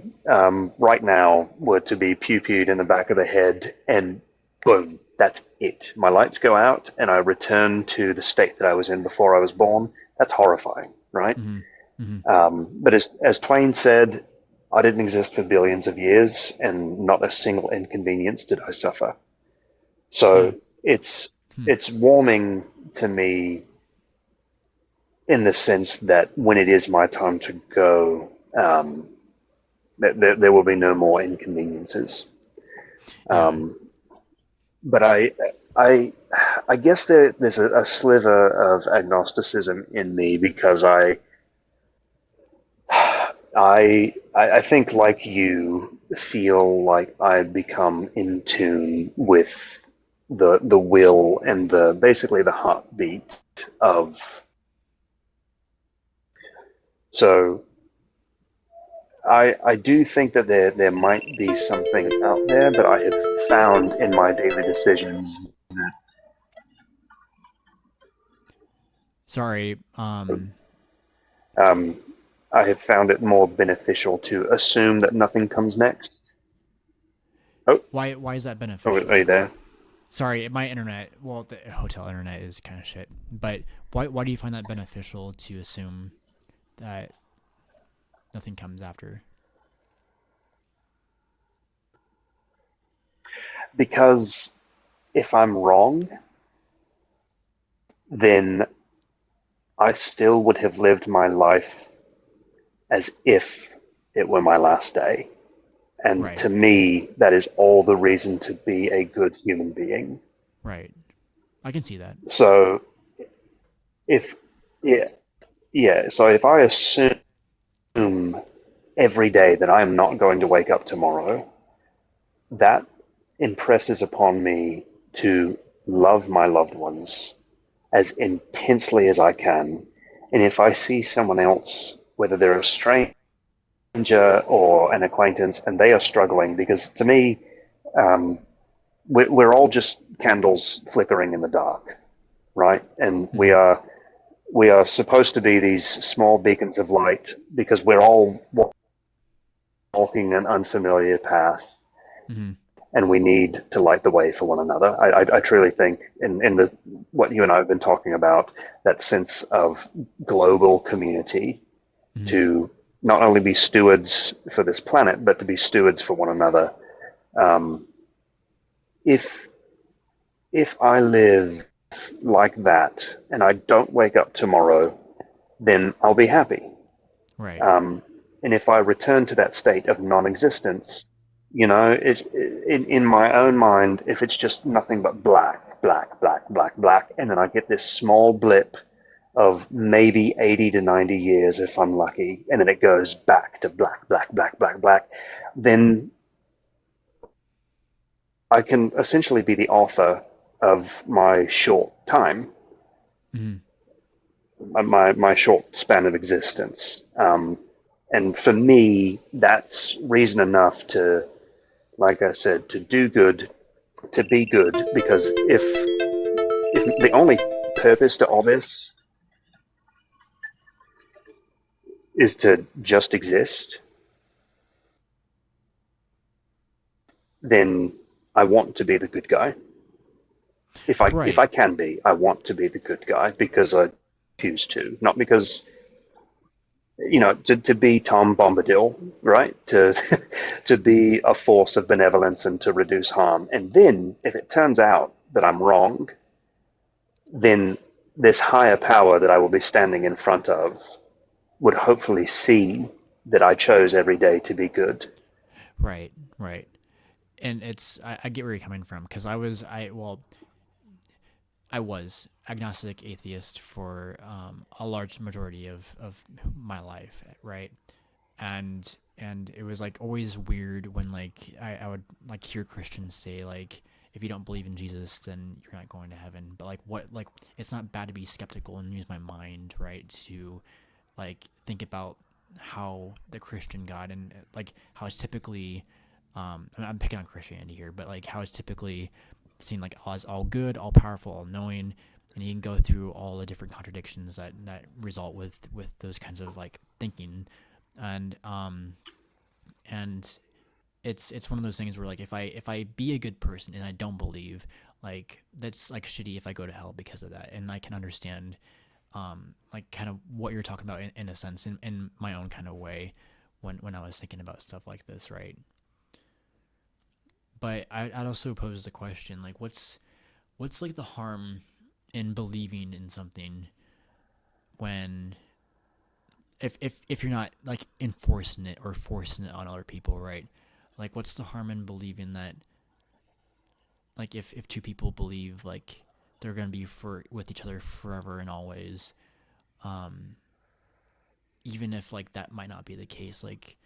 right now were to be pew-pewed in the back of the head and boom, that's it. My lights go out and I return to the state that I was in before I was born. That's horrifying, right? Hmm. Hmm. But as Twain said, I didn't exist for billions of years, and not a single inconvenience did I suffer. Yeah. So it's Hmm. it's warming to me in the sense that when it is my time to go, there will be no more inconveniences. Yeah. Um, but I, I guess there's a sliver of agnosticism in me because I think, like you, feel like I've become in tune with the will and the basically the heartbeat of. So I do think that there might be something out there, but I have found in my daily decisions that Sorry. um, I have found it more beneficial to assume that nothing comes next. Oh, Why is that are beneficial? you there? Sorry, my internet. Well, the hotel internet is kind of shit. But why do you find that beneficial to assume that nothing comes after? Because if I'm wrong, then I still would have lived my life as if it were my last day. And Right. to me, that is all the reason to be a good human being. Right. I can see that. So if, yeah, yeah. So if I assume every day that I am not going to wake up tomorrow, that impresses upon me to love my loved ones as intensely as I can. And if I see someone else, whether they're a stranger or an acquaintance, and they are struggling, because to me, um, we're all just candles flickering in the dark, right? And we Hmm. are we are supposed to be these small beacons of light because we're all walking an unfamiliar path, Hmm. and we need to light the way for one another. I truly think in the what you and I have been talking about, that sense of global community, Hmm. to not only be stewards for this planet, but to be stewards for one another. Um, if if I live like that and I don't wake up tomorrow, then I'll be happy. Right. Um, and if I return to that state of non-existence, in my own mind, if it's just nothing but black, black, black, black, black, and then I get this small blip of maybe 80 to 90 years if I'm lucky, and then it goes back to black, black, black, black, black, then I can essentially be the author of my short time, Hmm. my short span of existence. And for me, that's reason enough to, like I said, to do good, to be good, because if if the only purpose to all this is to just exist, then I want to be the good guy. If Right. I can be, I want to be the good guy because I choose to, not because to be Tom Bombadil, right? To to be a force of benevolence and to reduce harm. And then if it turns out that I'm wrong, then this higher power that I will be standing in front of would hopefully see that I chose every day to be good. Right. Right. And I get where you're coming from because I was agnostic atheist for a large majority of my life, right? And it was like always weird when like I would like hear Christians say like if you don't believe in Jesus then you're not going to heaven. But like it's not bad to be skeptical and use my mind, right, to like think about how the Christian God and like how it's typically I'm picking on Christianity here, but like how it's typically seen like as all good, all powerful, all knowing, and you can go through all the different contradictions that result with those kinds of like thinking, and and it's one of those things where like if I be a good person and I don't believe, like that's like shitty if I go to hell because of that, and I can understand like kind of what you're talking about in a sense in my own kind of way when I was thinking about stuff like this, right? But I'd also pose the question like what's like the harm in believing in something when if you're not like enforcing it or forcing it on other people, right? Like what's the harm in believing that like if two people believe like they're gonna be for with each other forever and always, um, even if like that might not be the case, like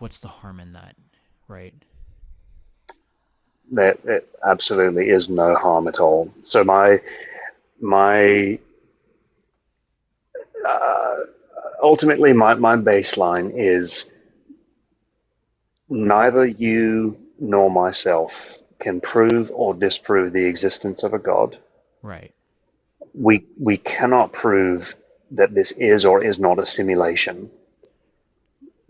what's the harm in that, right? There it absolutely is no harm at all. So my uh, ultimately my baseline is neither you nor myself can prove or disprove the existence of a God. Right. We cannot prove that this is or is not a simulation.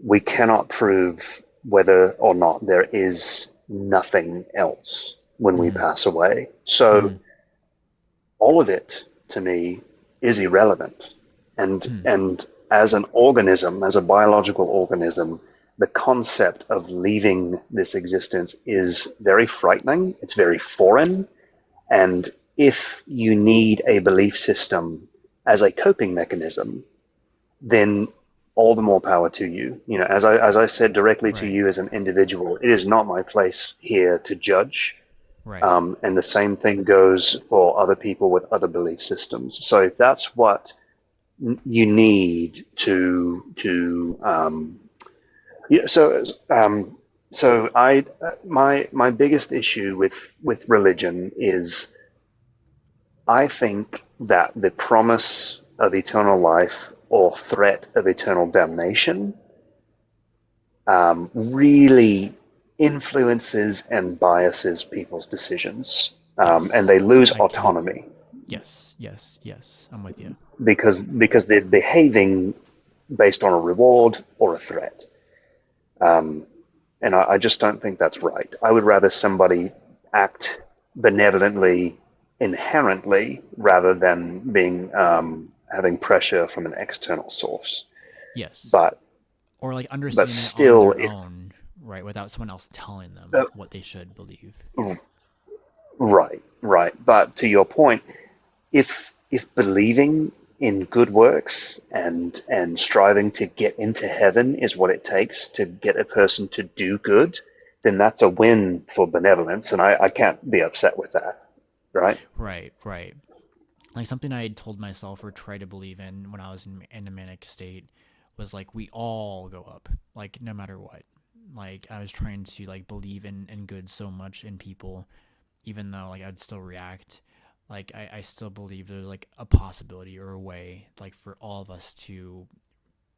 We cannot prove whether or not there is nothing else when we Mm-hmm. pass away. So Mm-hmm. all of it to me is irrelevant. And Hmm. and as an organism, as a biological organism, the concept of leaving this existence is very frightening. It's very foreign. And if you need a belief system as a coping mechanism, then all the more power to you. As I said directly to Right. you as an individual, it is not my place here to judge. Right. And the same thing goes for other people with other belief systems. So if that's what you need to yeah, so I my biggest issue with religion is I think that the promise of eternal life or threat of eternal damnation really influences and biases people's decisions, and Yes. they lose I can. autonomy Yes. Yes. Yes. I'm with you. because they're behaving based on a reward or a threat. And I just don't think that's right. I would rather somebody act benevolently inherently rather than being having pressure from an external source. Yes. But Or like but understanding it on still, their if own, right, without someone else telling them uh, what they should believe. right. But to your point, if believing in good works and striving to get into heaven is what it takes to get a person to do good, then that's a win for benevolence, and I can't be upset with that, right? Right. Right. Like something I had told myself or tried to believe in when I was in a manic state was like we all go up, like no matter what. Like I was trying to like believe in good so much in people, even though like I'd still react. Like I still believe there's like a possibility or a way like for all of us to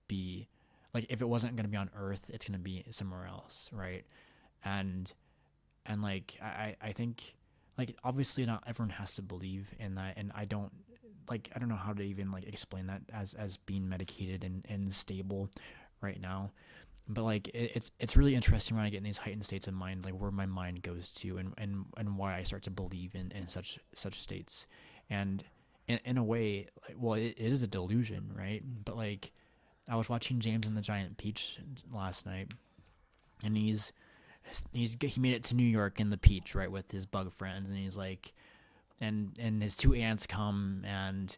be like if it wasn't gonna be on Earth, it's gonna be somewhere else, right? And and like I think like obviously not everyone has to believe in that, and I don't know how to even like explain that as being medicated and stable right now. But like it's really interesting when I get in these heightened states of mind, like where my mind goes to, and why I start to believe in such states. And in a way, like, well, it is a delusion, right? But like I was watching James and the Giant Peach last night, and he made it to New York in the Peach, right, with his bug friends, and he's like, and his two aunts come, and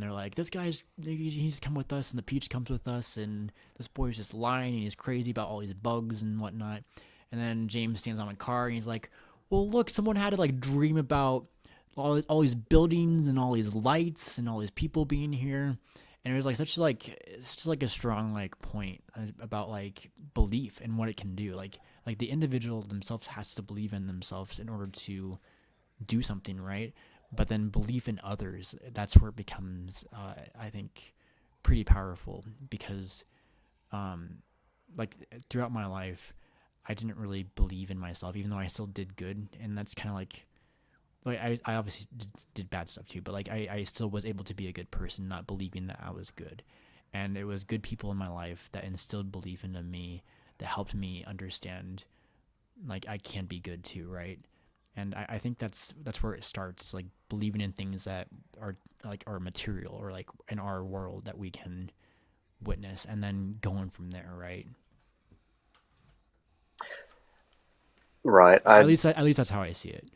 they're like, this guy's he's come with us, and the Peach comes with us, and this boy's just lying, and he's crazy about all these bugs and whatnot. And then James stands on a car, and he's like, well, look, someone had to like dream about all these buildings and all these lights and all these people being here. And it was like such like a strong like point about like belief and what it can do. Like the individual themselves has to believe in themselves in order to do something, right? But then belief in others, that's where it becomes, I think, pretty powerful because, um, like throughout my life, I didn't really believe in myself, even though I still did good, and that's kind of like I obviously did bad stuff too, but like I still was able to be a good person, not believing that I was good, and it was good people in my life that instilled belief into me, that helped me understand like I can be good too, right? And I think that's where it starts, like believing in things that are like are material or like in our world that we can witness, and then going from there, right? Right. At least that's how I see it.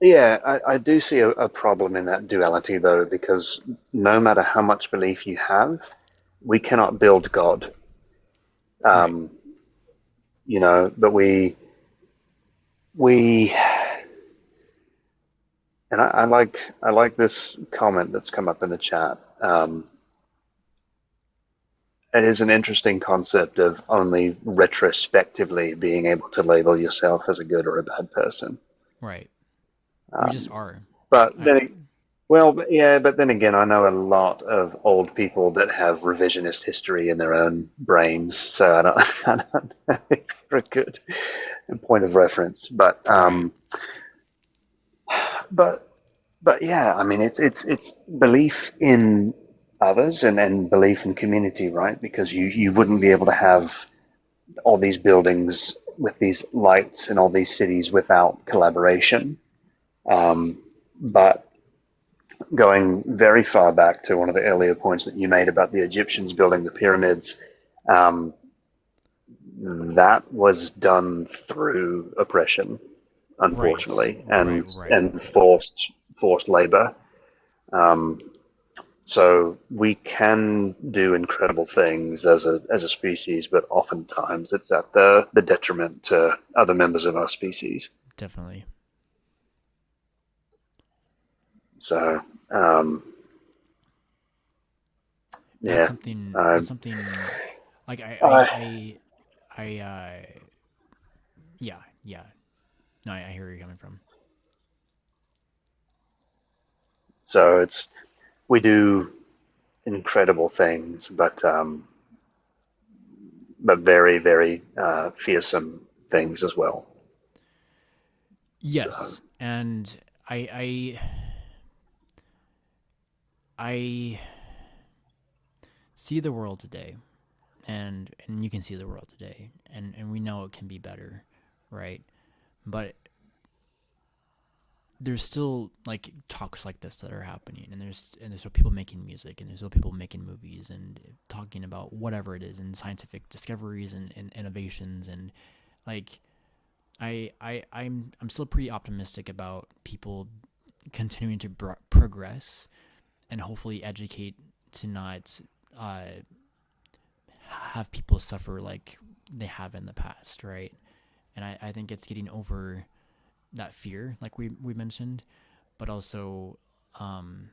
Yeah, I do see a problem in that duality though, because no matter how much belief you have, we cannot build God. Right. Um, but we and I like this comment that's come up in the chat. It is an interesting concept of only retrospectively being able to label yourself as a good or a bad person. Right. We just Um, are. but I then, well, yeah, but then again, I know a lot of old people that have revisionist history in their own brains, so I don't, I don't know if they're a good point of reference. Right. But, but yeah, I mean, it's belief in others and belief in community, right? Because you wouldn't be able to have all these buildings with these lights in all these cities without collaboration. Um, but going very far back to one of the earlier points that you made about the Egyptians building the pyramids, um, that was done through oppression, Right. unfortunately, Right. Right. and forced labor. Um, so we can do incredible things as a species, but oftentimes it's at the detriment to other members of our species. Definitely. So um, That's yeah, something. uh, That's something. Like uh, yeah, yeah. No, I hear where you're coming from. so it's we do incredible things, but very very fearsome things as well. So Yes, and I I see the world today, and you can see the world today, and we know it can be better, right? But there's still like talks like this that are happening, and there's still people making music, and there's still people making movies and talking about whatever it is, and scientific discoveries and innovations, and like I'm still pretty optimistic about people continuing to progress and hopefully educate to not uh, have people suffer like they have in the past, right? And I think it's getting over that fear, like we mentioned, but also um,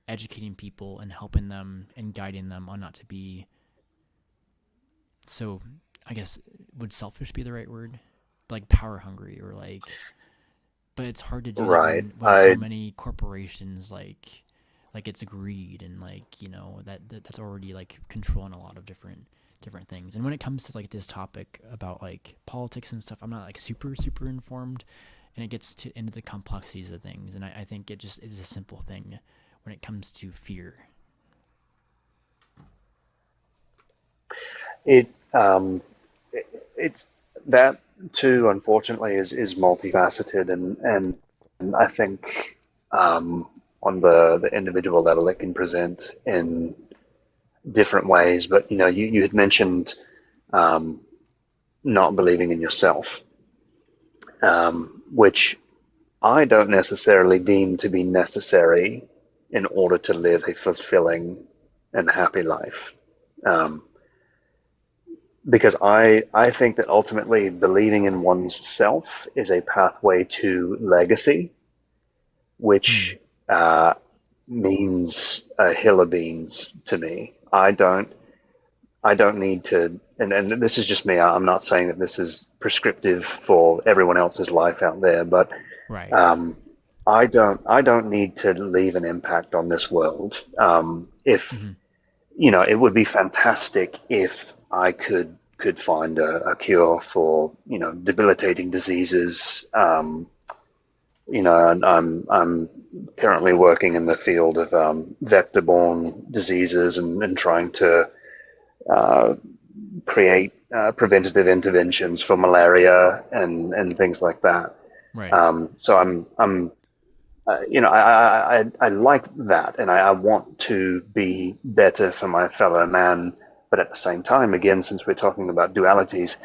educating people and helping them and guiding them on not to be so. I guess would selfish be the right word? Like power hungry or like, but it's hard to do that right, when so many corporations like it's greed and like that's already like controlling a lot of different different things. And when it comes to like this topic about like politics and stuff, I'm not like super informed, and it gets into the complexities of things. And I think it just is a simple thing when it comes to fear. It it's that too, unfortunately, is multifaceted, and I think on the individual level, it can present in different ways. But you had mentioned um, not believing in yourself, which I don't necessarily deem to be necessary in order to live a fulfilling and happy life. Um, because I think that ultimately believing in one's self is a pathway to legacy, Hmm. which uh, means a hill of beans to me. I don't need to, and this is just me. I'm not saying that this is prescriptive for everyone else's life out there, but Right. um, I don't need to leave an impact on this world. If Hmm. it would be fantastic if I could find a cure for debilitating diseases. And I'm currently working in the field of vector-borne diseases and trying to uh, create preventative interventions for malaria and things like that. Right. So I'm I like that, and I want to be better for my fellow man. But at the same time, again, since we're talking about dualities,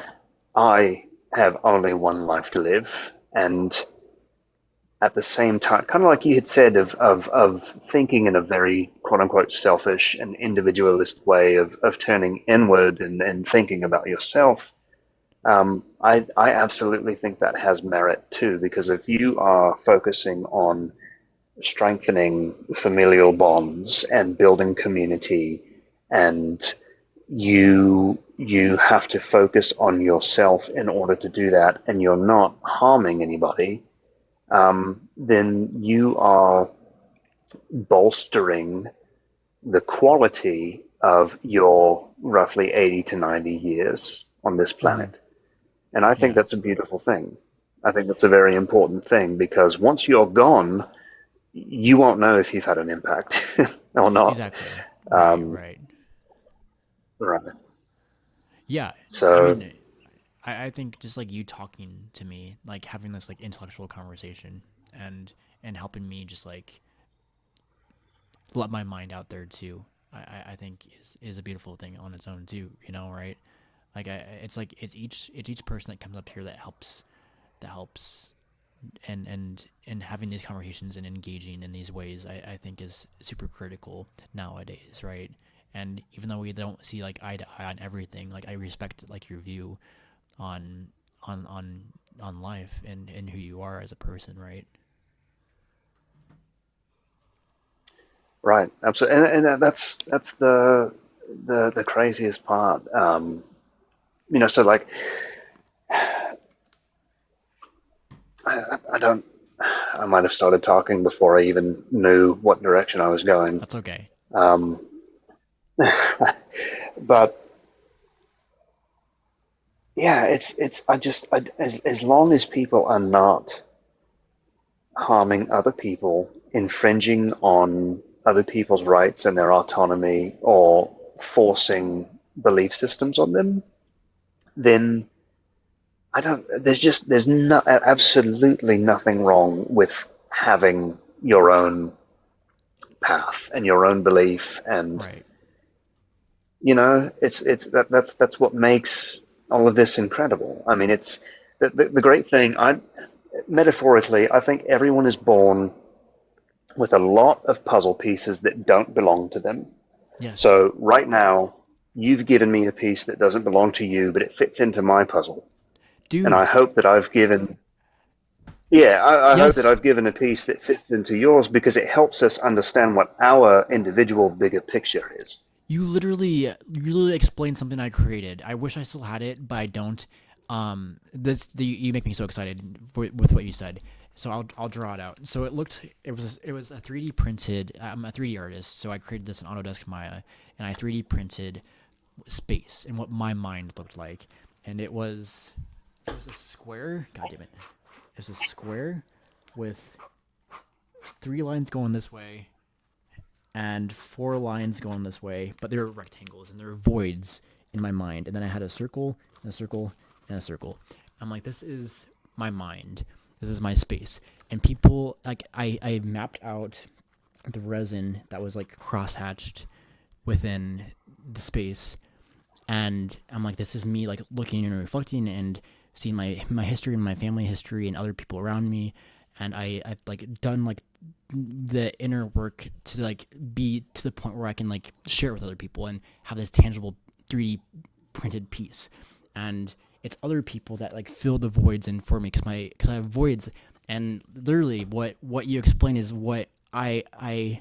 I have only one life to live, and at the same time, kind of like you had said, of thinking in a very quote unquote selfish and individualist way of turning inward and thinking about yourself. I absolutely think that has merit too, because if you are focusing on strengthening familial bonds and building community, and you have to focus on yourself in order to do that, and you're not harming anybody, then you are bolstering the quality of your roughly 80 to 90 years on this Hmm. planet. And I think Yeah. that's a beautiful thing. I think that's a very important thing, because once you're gone, you won't know if you've had an impact or not. Exactly. Right. Um, Right. right. Yeah. I So, mean, I think just like you talking to me, like having this like intellectual conversation, and helping me just like let my mind out there too. I think is a beautiful thing on its own too. Right? It's like it's each person that comes up here that helps, and having these conversations and engaging in these ways, I think is super critical nowadays, right? And even though we don't see like eye to eye on everything, like I respect like your view on on on on life and who you are as a person, right? right, absolutely, and that's the craziest part. So like, I don't. I might have started talking before I even knew what direction I was going. That's okay. Um, but yeah, it's as long as people are not harming other people, infringing on other people's rights and their autonomy, or forcing belief systems on them, then I don't. There's no, absolutely nothing wrong with having your own path and your own belief, and Right. it's that's what makes all of this incredible. I mean, it's the great thing. I Metaphorically, I think everyone is born with a lot of puzzle pieces that don't belong to them. Yes. So right now, you've given me a piece that doesn't belong to you, but it fits into my puzzle. And I Dude. hope that I've given, yeah, I hope that Yes. I've given a piece that fits into yours, because it helps us understand what our individual bigger picture is. You literally explained something I created. I wish I still had it, but I don't. You make me so excited with what you said. So I'll draw it out. So it was a 3D printed. I'm a 3D artist, so I created this in Autodesk Maya, and I 3D printed space and what my mind looked like, and it was a square. God damn it! It was a square with three lines going this way and four lines going this way, but they were rectangles and there were voids in my mind. And then I had a circle and a circle and a circle. I'm like, this is my mind. This is my space. And people like I mapped out the resin that was like crosshatched within the space, and I'm like, this is me like looking and reflecting and seeing my history and my family history and other people around me, and I've like done like the inner work to like be to the point where I can like share it with other people and have this tangible 3D printed piece, and it's other people that like fill the voids in for me because I have voids, and literally what you explain is what I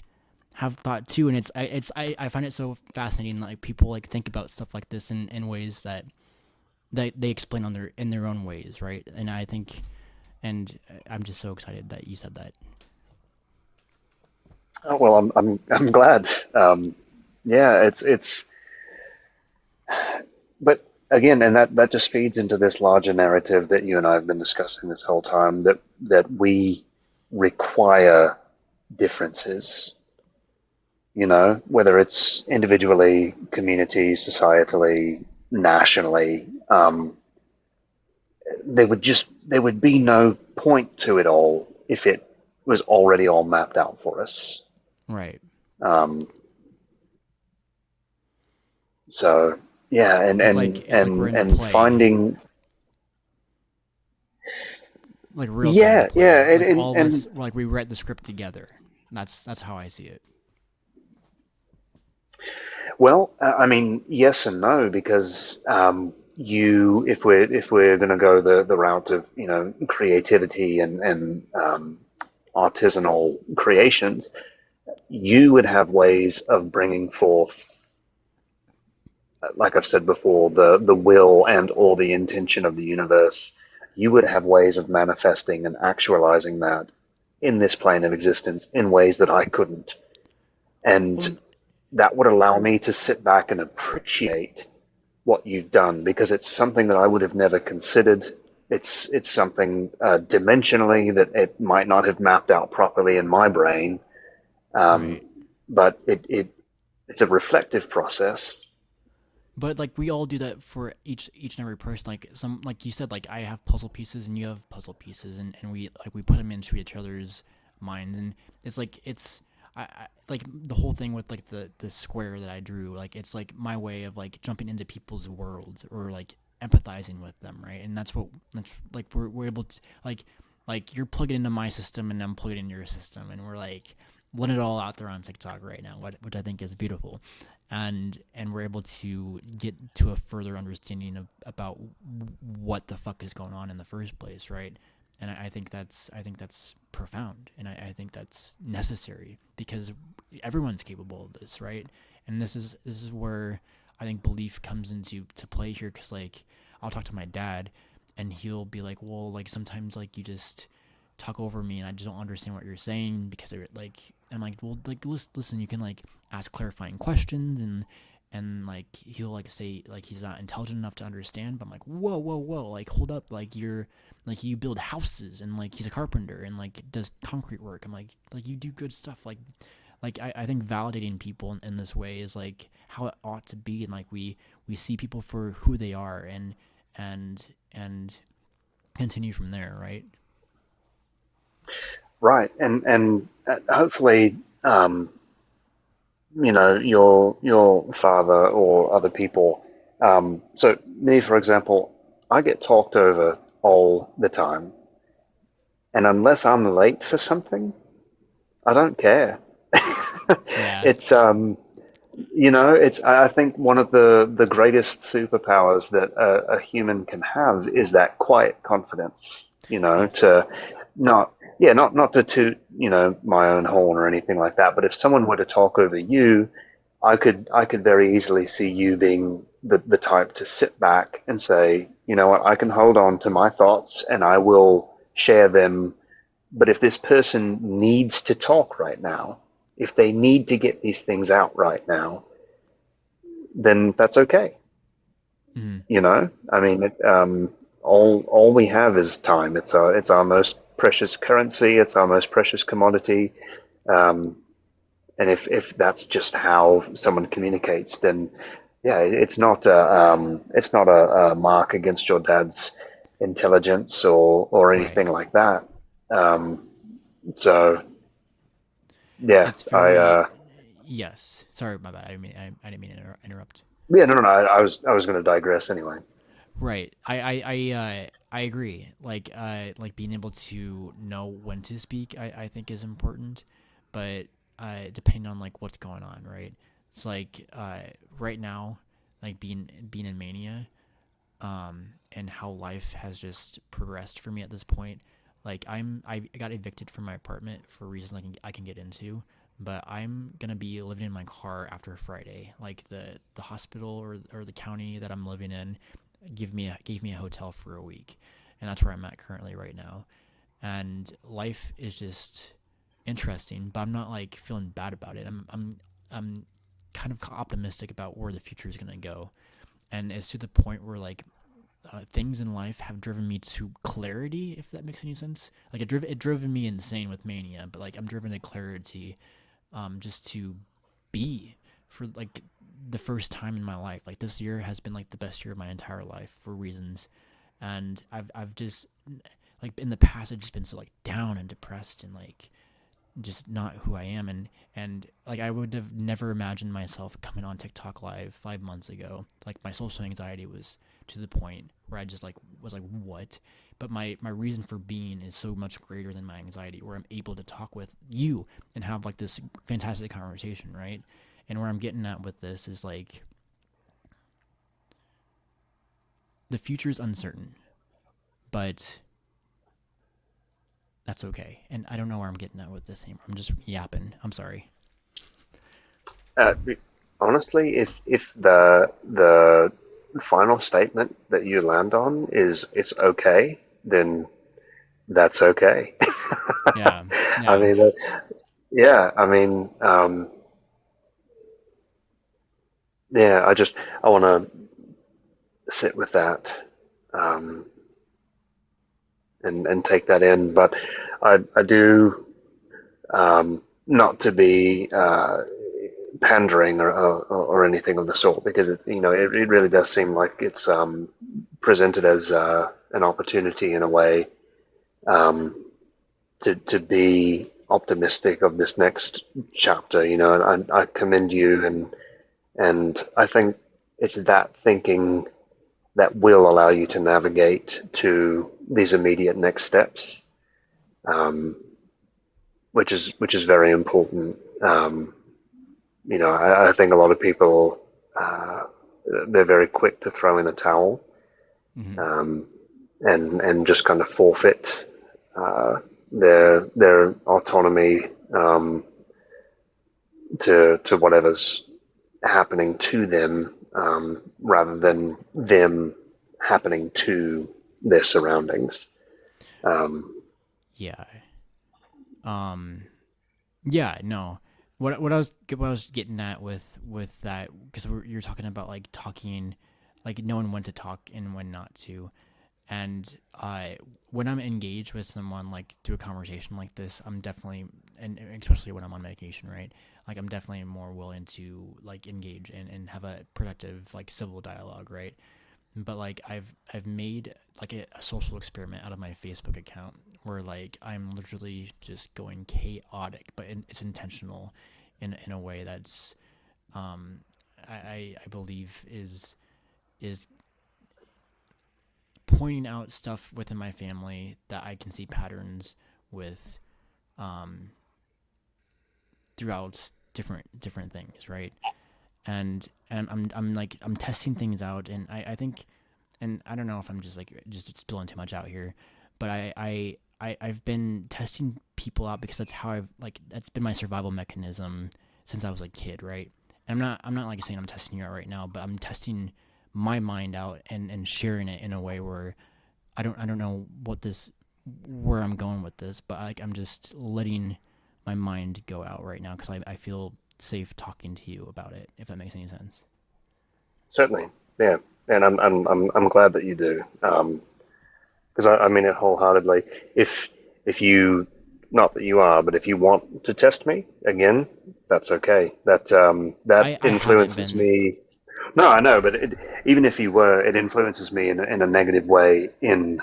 have thought too, and I find it so fascinating. Like people like think about stuff like this in ways that they explain on their in their own ways, right? And I think, and I'm just so excited that you said that. Oh, well, I'm glad. Yeah, it's but again, and that just feeds into this larger narrative that you and I have been discussing this whole time, that we require differences, whether it's individually, community, societally, nationally. There would be no point to it all if it was already all mapped out for us. Right. Um, so yeah, and and It's like we're and in the and play, finding like real time yeah, yeah, play. and Like and, all of us, and like we read the script together. That's how I see it. well, I mean, yes and no, because if we're going to go the route of creativity and artisanal creations, you would have ways of bringing forth, like I've said before, the will and or the intention of the universe. You would have ways of manifesting and actualizing that in this plane of existence in ways that I couldn't, and Well, that would allow me to sit back and appreciate what you've done because it's something that I would have never considered. It's something dimensionally that it might not have mapped out properly in my brain, um, right. but it's a reflective process. But like we all do that for each and every person. Like some like you said, like I have puzzle pieces and you have puzzle pieces, and we put them into each other's minds, and it's like I like the whole thing with like the square that I drew. Like it's like my way of like jumping into people's worlds or like empathizing with them, right? And that's like we're able to like you're plugging into my system and I'm plugging into your system, and we're like letting it all out there on TikTok right now, which I think is beautiful, and we're able to get to a further understanding of about what the fuck is going on in the first place, right? And I think that's profound, and I think that's necessary because everyone's capable of this, right? And this is where I think belief comes into to play here, because like I'll talk to my dad, and he'll be like, well, like sometimes like you just talk over me and I just don't understand what you're saying because they're like I'm like, well, like listen, you can like ask clarifying questions, and like he'll like say like he's not intelligent enough to understand, but I'm like, whoa, like hold up, like you're like you build houses, and like he's a carpenter and like does concrete work. I'm like you do good stuff, like I think validating people in this way is like how it ought to be, and like we see people for who they are, and continue from there, right? Right, and hopefully, your father or other people. So me, for example, I get talked over all the time, and unless I'm late for something, I don't care. Yeah. It's it's I think one of the greatest superpowers that a human can have is that quiet confidence. Yes. To not yeah not to toot my own horn or anything like that. But if someone were to talk over you, I could very easily see you being the type to sit back and say, you know what, I can hold on to my thoughts and I will share them. But if this person needs to talk right now, if they need to get these things out right now, then that's okay. Mhm. You know, I mean, all we have is time. It's our most precious currency. It's our most precious commodity. Um, and if that's just how someone communicates, then yeah, it's not a mark against your dad's intelligence or anything Right. like that. Um, so yeah, It's very yes. Sorry, my bad. I didn't mean to interrupt. yeah, no, no, no. I was going to digress anyway. Right. I agree. Like being able to know when to speak, I think is important, but depending on like what's going on, right? It's like right now, like being in mania, and how life has just progressed for me at this point. Like I got evicted from my apartment for reasons I can get into, but I'm gonna be living in my car after Friday. Like the hospital or the county that I'm living in gave me a hotel for a week, and that's where I'm at currently right now. And life is just interesting, but I'm not like feeling bad about it. I'm kind of optimistic about where the future is gonna go, and it's to the point where like things in life have driven me to clarity, if that makes any sense. Like it driven me insane with mania, but like I'm driven to clarity, just to be for like the first time in my life. Like this year has been like the best year of my entire life for reasons, and I've just like in the past I've just been so like down and depressed and like just not who I am, and like I would have never imagined myself coming on TikTok live 5 months ago. Like my social anxiety was to the point where I just like was like what, but my reason for being is so much greater than my anxiety, where I'm able to talk with you and have like this fantastic conversation, right? And where I'm getting at with this is like the future is uncertain, but that's okay. And I don't know where I'm getting at with this anymore. I'm just yapping. I'm sorry. Uh, Honestly, if the final statement that you land on is it's okay, then that's okay. Yeah, I yeah. mean, yeah, I mean, yeah, I want to sit with that, um, and take that in, but I do, not to be pandering or anything of the sort, because it really does seem like it's presented as an opportunity in a way, um, to be optimistic of this next chapter. And I commend you, and I think it's that thinking that will allow you to navigate to these immediate next steps, um, which is very important. I think a lot of people, uh, they're very quick to throw in the towel, Hmm. um, and just kind of forfeit uh, their autonomy, to whatever's happening to them, rather than them happening to their surroundings. Um, Yeah. Um. Yeah. No. What I was getting at with that, because you're talking about like talking, like knowing when to talk and when not to, and when I'm engaged with someone like through a conversation like this, I'm definitely, and especially when I'm on medication, right? Like I'm definitely more willing to like engage and have a productive like civil dialogue, right? But like I've made like a social experiment out of my Facebook account where like I'm literally just going chaotic, but it's intentional in a way that's um I believe is pointing out stuff within my family that I can see patterns with, um throughout different things, right? And I'm like I'm testing things out, and I think, and I don't know if I'm just spilling too much out here, but I've been testing people out because that's how that's been my survival mechanism since I was a kid, right? And I'm not like saying I'm testing you out right now, but I'm testing my mind out and sharing it in a way where I don't know where I'm going with this, but I'm just letting my mind go out right now because I feel safe talking to you about it, if that makes any sense. certainly, yeah. And I'm glad that you do. Because I mean it wholeheartedly. If if you, not that you are, but if you want to test me again, that's okay. That I haven't influences been. me. No, I know, but even if you were, it influences me in a negative way. In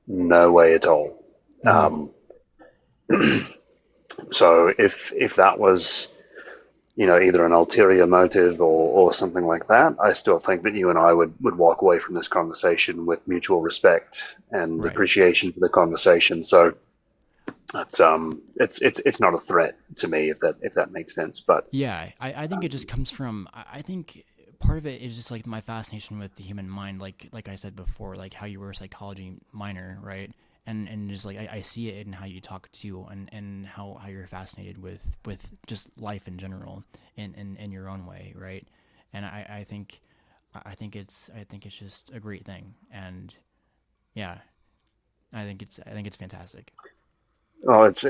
no way at all. Mhm. Um, so if that was, either an ulterior motive or something like that, I still think that you and I would walk away from this conversation with mutual respect and Right. appreciation for the conversation. So it's not a threat to me if that makes sense. But Yeah, I think it just comes from I think part of it is just like my fascination with the human mind, like I said before, like how you were a psychology minor, right? And just like I see it in how you talk to and how you're fascinated with just life in general in your own way, right? And I think it's just a great thing. And yeah, I think it's fantastic. well, it's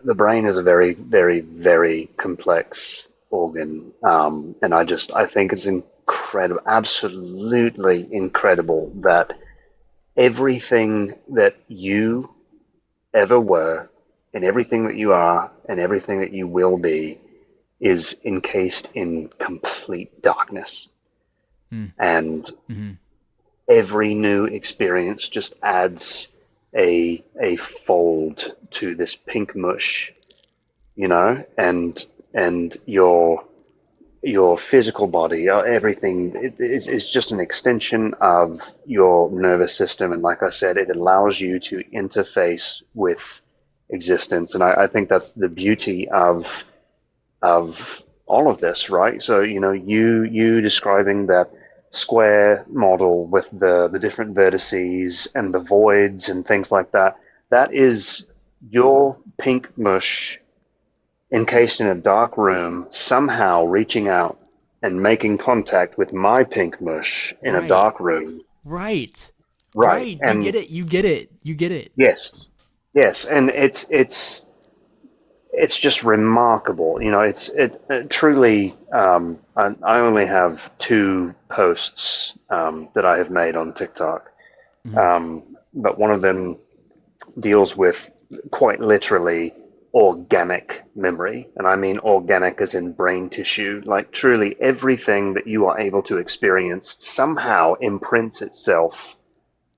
the brain is a very, very, very complex organ, and I think it's incredible, absolutely incredible that everything that you ever were, and everything that you are, and everything that you will be, is encased in complete darkness. Mm. And Hmm. every new experience just adds a fold to this pink mush, and your physical body, everything is just an extension of your nervous system. And like I said, it allows you to interface with existence. And I think that's the beauty of all of this, right? So, you describing that square model with the different vertices and the voids and things like that, that is your pink mush encased in a dark room, somehow reaching out and making contact with my pink mush in a Right. dark room. Right. Right. Right. You And get it. You get it. You get it. yes, yes. And it's just remarkable. It truly. I only have two posts that I have made on TikTok, Mhm. but one of them deals with quite literally organic memory. And I mean organic as in brain tissue. Like truly everything that you are able to experience somehow imprints itself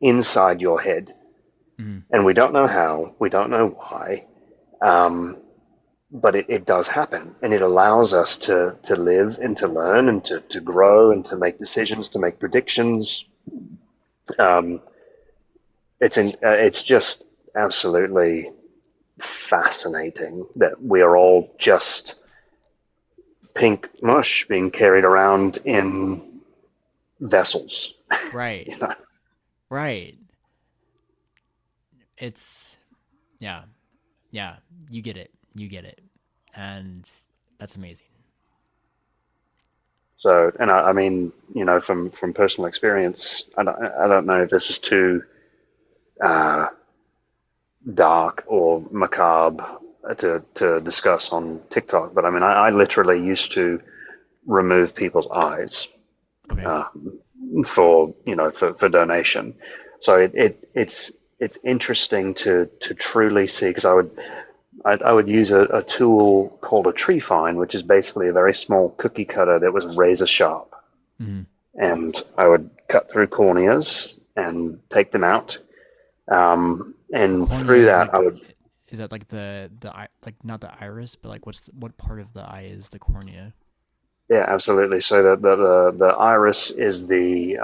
inside your head. Mhm. And we don't know how, we don't know why, um, but it does happen. And it allows us to live and to learn and to grow and to make decisions, to make predictions. Um, it's just absolutely fascinating that we are all just pink mush being carried around in vessels. Right. You know? Right. It's yeah. Yeah. You get it. You get it. And that's amazing. So, and I mean, from personal experience, I don't know if this is too uh, dark or macabre to discuss on TikTok, but I mean, I literally used to remove people's eyes Okay. uh, for donation. So it's interesting to truly see, because I would use a tool called a tree fine, which is basically a very small cookie cutter that was razor sharp. Mhm. And I would cut through corneas and take them out. The And cornea through is that, I like would, is that like like not the iris, but like what part of the eye is the cornea? yeah, absolutely. So the iris is the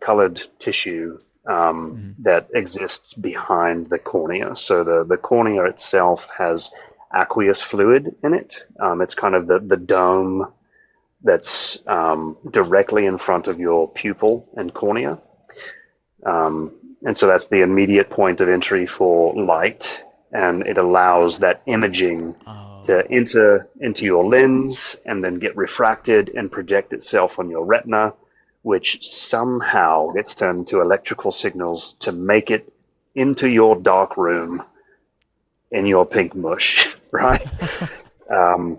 colored tissue Mhm. that exists behind the cornea. So the cornea itself has aqueous fluid in it. It's kind of the dome that's directly in front of your pupil and cornea. And so that's the immediate point of entry for light, and it allows that imaging to Oh. enter into your lens and then get refracted and project itself on your retina, which somehow gets turned into electrical signals to make it into your dark room in your pink mush, right? Um,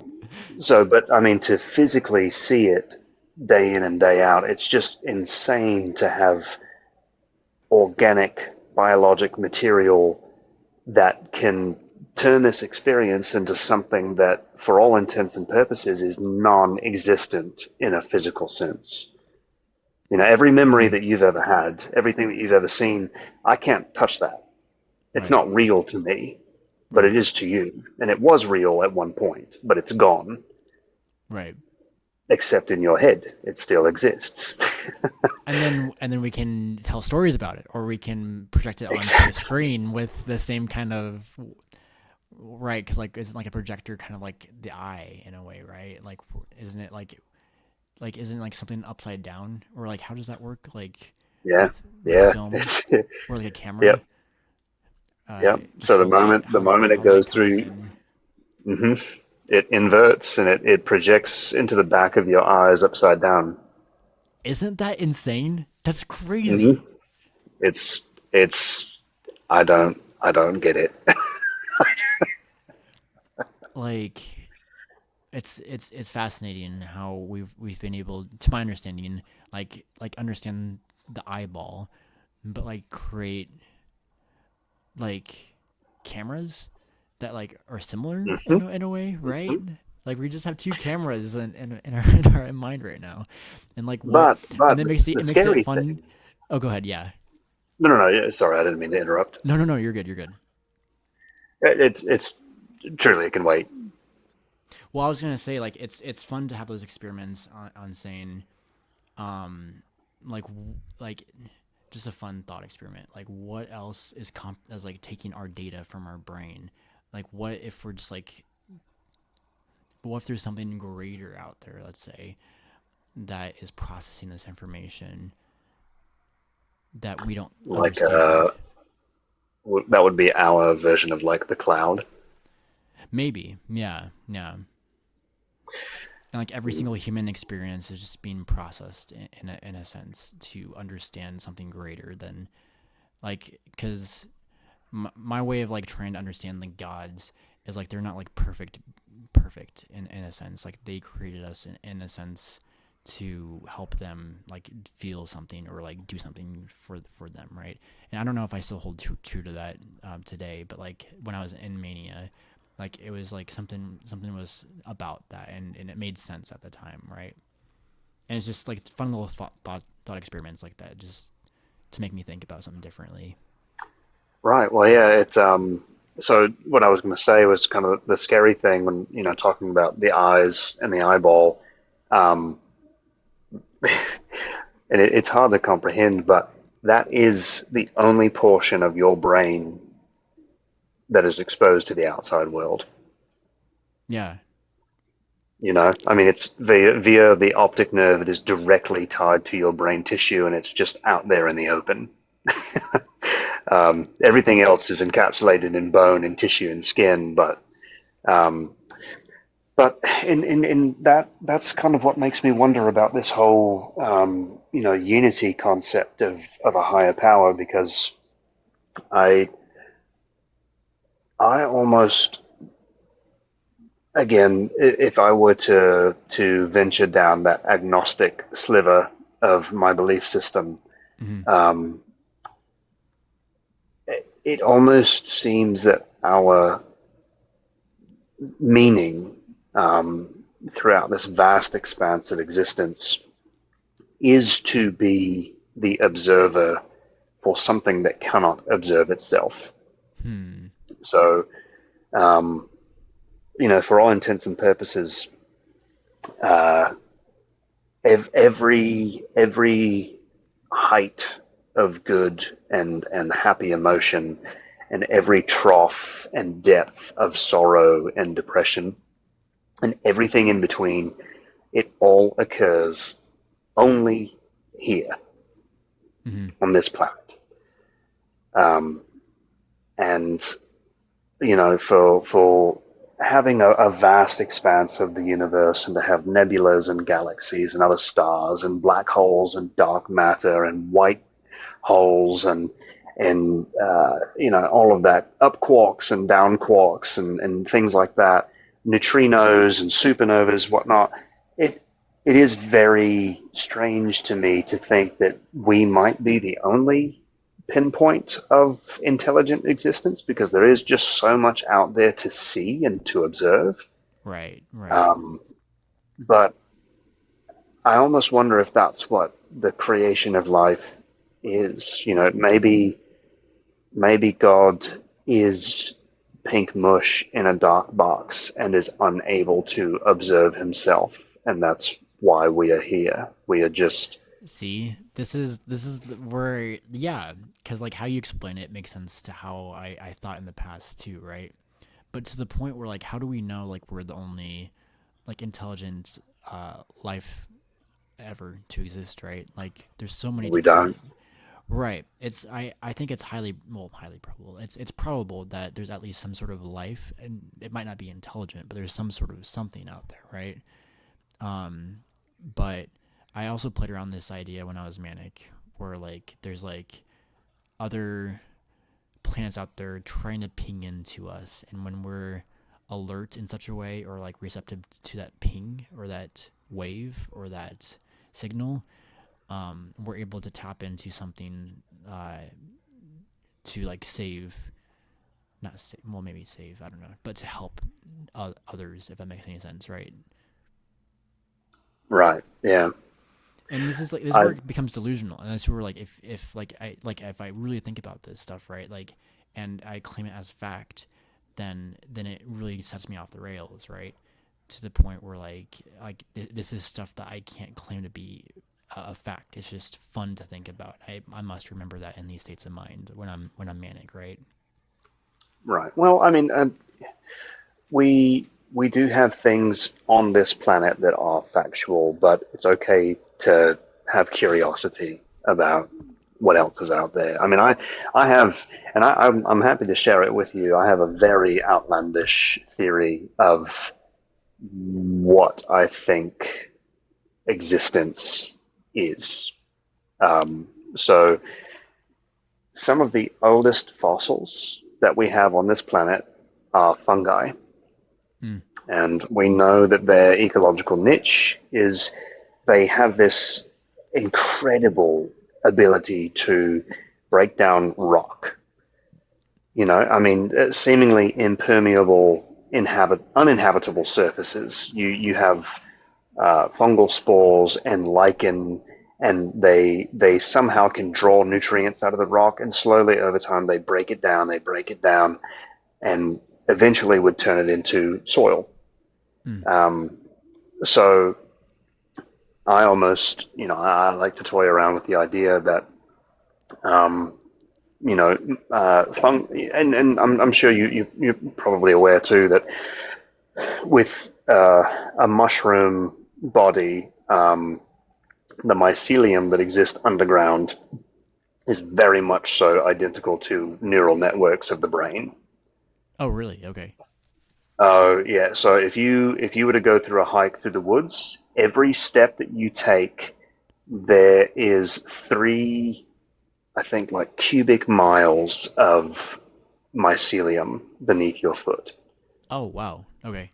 but I mean, to physically see it day in and day out. It's just insane to have organic biologic material that can turn this experience into something that, for all intents and purposes, is non-existent in a physical sense. You know, every memory Mm, that you've ever had, everything that you've ever seen, I can't touch that. It's right. not real to me, but it Right. is to you. And it was real at one point, but it's gone, Right. except in your head. It still exists. And then we can tell stories about it, or we can project it onto a Exactly. screen with the same kind of right, because like isn't like a projector kind of like the eye in a way, right? Like isn't it like isn't like something upside down, or like how does that work? Like Yeah, with yeah. film It's or like a camera, yep, yep. just So the moment it how light goes comes through, in. hmm it inverts and it projects into the back of your eyes upside down. Isn't that insane? That's hmm crazy. It's it's I don't get it. Like it's fascinating how we've been able, to my understanding, like understand the eyeball, but like create like cameras that like are similar hmm in a way, right? hmm Like we just have two cameras in our mind right now, and like what, and But it the makes it scary fun. thing. Oh, go ahead. Yeah. No. Yeah, sorry, I didn't mean to interrupt. No, no, no. You're good. You're good. It's truly it can wait. Well, I was gonna say like it's fun to have those experiments on saying um like like just a fun thought experiment. Like what else is as like taking our data from our brain? Like what if we're just like, what if there's something greater out there, let's say, that is processing this information that we don't Like understand? that would be our version of like the cloud. Maybe. Yeah. Yeah. And like every single human experience is just being processed in a sense to understand something greater than like, because my way of like trying to understand the gods is like they're not like perfect in a sense, like they created us in a sense to help them like feel something or like do something for them, right? And I don't know if I still hold true to that today, but like when I was in Mania, like it was like something was about that, and it made sense at the time, right? And it's just like fun little thought experiments like that, just to make me think about something differently. Right. Well, yeah. So what I was going to say was kind of the scary thing when talking about the eyes and the eyeball, um, and it's hard to comprehend, but that is the only portion of your brain that is exposed to the outside world. Yeah. I mean, it's via the optic nerve. It is directly tied to your brain tissue, and it's just out there in the open. Everything else is encapsulated in bone and tissue and skin, um, but in that's kind of what makes me wonder about this whole unity concept of a higher power, because I I almost, again, if I were to venture down that agnostic sliver of my belief system, Hmm. um, it almost seems that our meaning, throughout this vast expanse of existence, is to be the observer for something that cannot observe itself. Hmm. So, um, for all intents and purposes, uh, every height of good and happy emotion, and every trough and depth of sorrow and depression, and everything in between, it all occurs only here Hmm. on this planet. Um, and for having a vast expanse of the universe, and to have nebulas and galaxies and other stars and black holes and dark matter and white holes and all of that, up quarks and down quarks and things like that, neutrinos and supernovas, whatnot. It it is very strange to me to think that we might be the only pinpoint of intelligent existence because there is just so much out there to see and to observe. Right, right. Um, but I almost wonder if that's what the creation of life is. You know, maybe God is pink mush in a dark box and is unable to observe himself, and that's why we are here. We are just See, where, yeah, because like how you explain it makes sense to how I thought in the past too, right? But to the point where like, how do we know like we're the only like intelligent life ever to exist, right? Like, there's so many we don't. different. Right. I think it's highly probable. It's probable that there's at least some sort of life, and it might not be intelligent, but there's some sort of something out there, right? Um, but I also played around this idea when I was manic, where like there's like other planets out there trying to ping into us, and when we're alert in such a way or like receptive to that ping or that wave or that signal, we're able to tap into something uh, to like save, not save, well maybe save, I don't know, but to help others, if that makes any sense, right? Right. Yeah. And this is I where it becomes delusional, and that's where like if if I really think about this stuff, right, like, and I claim it as fact, then it really sets me off the rails, right? To the point where this is stuff that I can't claim to be a fact. It's just fun to think about. I must remember that in these states of mind when I'm manic, right? right. Well, I mean, we do have things on this planet that are factual, but it's okay to have curiosity about what else is out there. I mean, I have, and I'm happy to share it with you. I have a very outlandish theory of what I think existence is. So some of the oldest fossils that we have on this planet are fungi. Mm. And we know that their ecological niche is they have this incredible ability to break down rock. You know, I mean, seemingly impermeable, uninhabitable surfaces. You have fungal spores and lichen, and they somehow can draw nutrients out of the rock, and slowly over time they break it down, and eventually would turn it into soil. Mm. Um, so I almost, I like to toy around with the idea that, um, and I'm sure you're probably aware too that with a mushroom body, the mycelium that exists underground is very much so identical to neural networks of the brain. Oh, really? Okay. Oh, yeah. So if you were to go through a hike through the woods, every step that you take, there is three, I think, like cubic miles of mycelium beneath your foot. Oh, wow. Okay.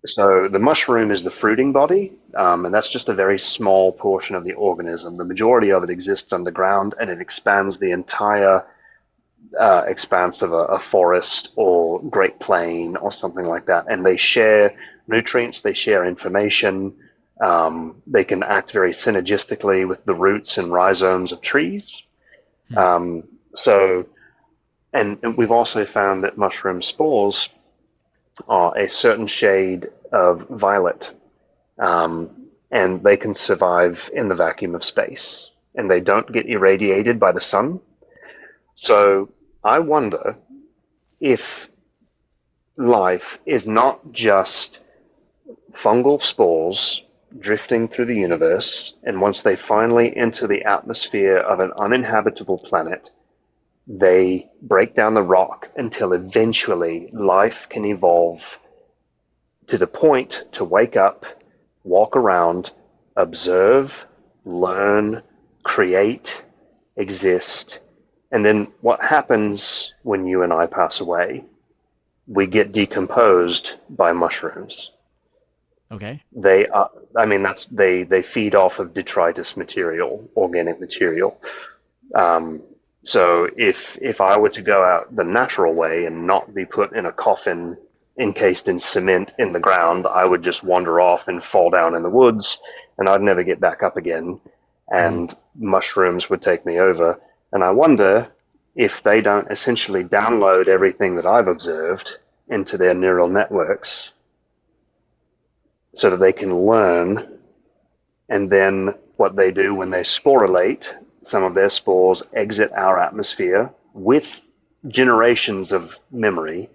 So the mushroom is the fruiting body, and that's just a very small portion of the organism. The majority of it exists underground, and it expands the entire expanse of a forest or Great Plain or something like that. And they share nutrients, they share information, they can act very synergistically with the roots and rhizomes of trees. Hmm. Um, so, and we've also found that mushroom spores are a certain shade of violet, and they can survive in the vacuum of space, and they don't get irradiated by the sun. So I wonder if life is not just fungal spores drifting through the universe, and once they finally enter the atmosphere of an uninhabitable planet, they break down the rock until eventually life can evolve to the point to wake up, walk around, observe, learn, create, exist. And then what happens when you and I pass away? We get decomposed by mushrooms. Okay. They are, I mean, they feed off of detritus material, organic material. Um, so if I were to go out the natural way and not be put in a coffin encased in cement in the ground, I would just wander off and fall down in the woods, and I'd never get back up again, Hmm. and mushrooms would take me over. And I wonder if they don't essentially download everything that I've observed into their neural networks so that they can learn, and then what they do when they sporulate, some of their spores exit our atmosphere with generations of memory,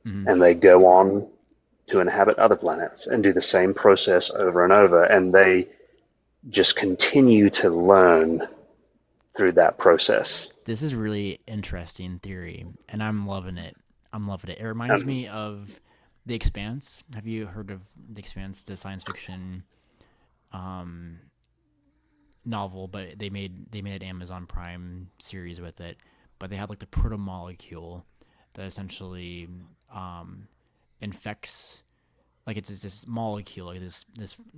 Hmm. and they go on to inhabit other planets and do the same process over and over. And they just continue to learn through that process. This is really interesting theory, and I'm loving it. I'm loving it. It reminds And me of The Expanse. Have you heard of The Expanse, the science fiction um, novel? But they made an Amazon Prime series with it. But they had like the protomolecule that essentially um, infects, like it's this molecule, like this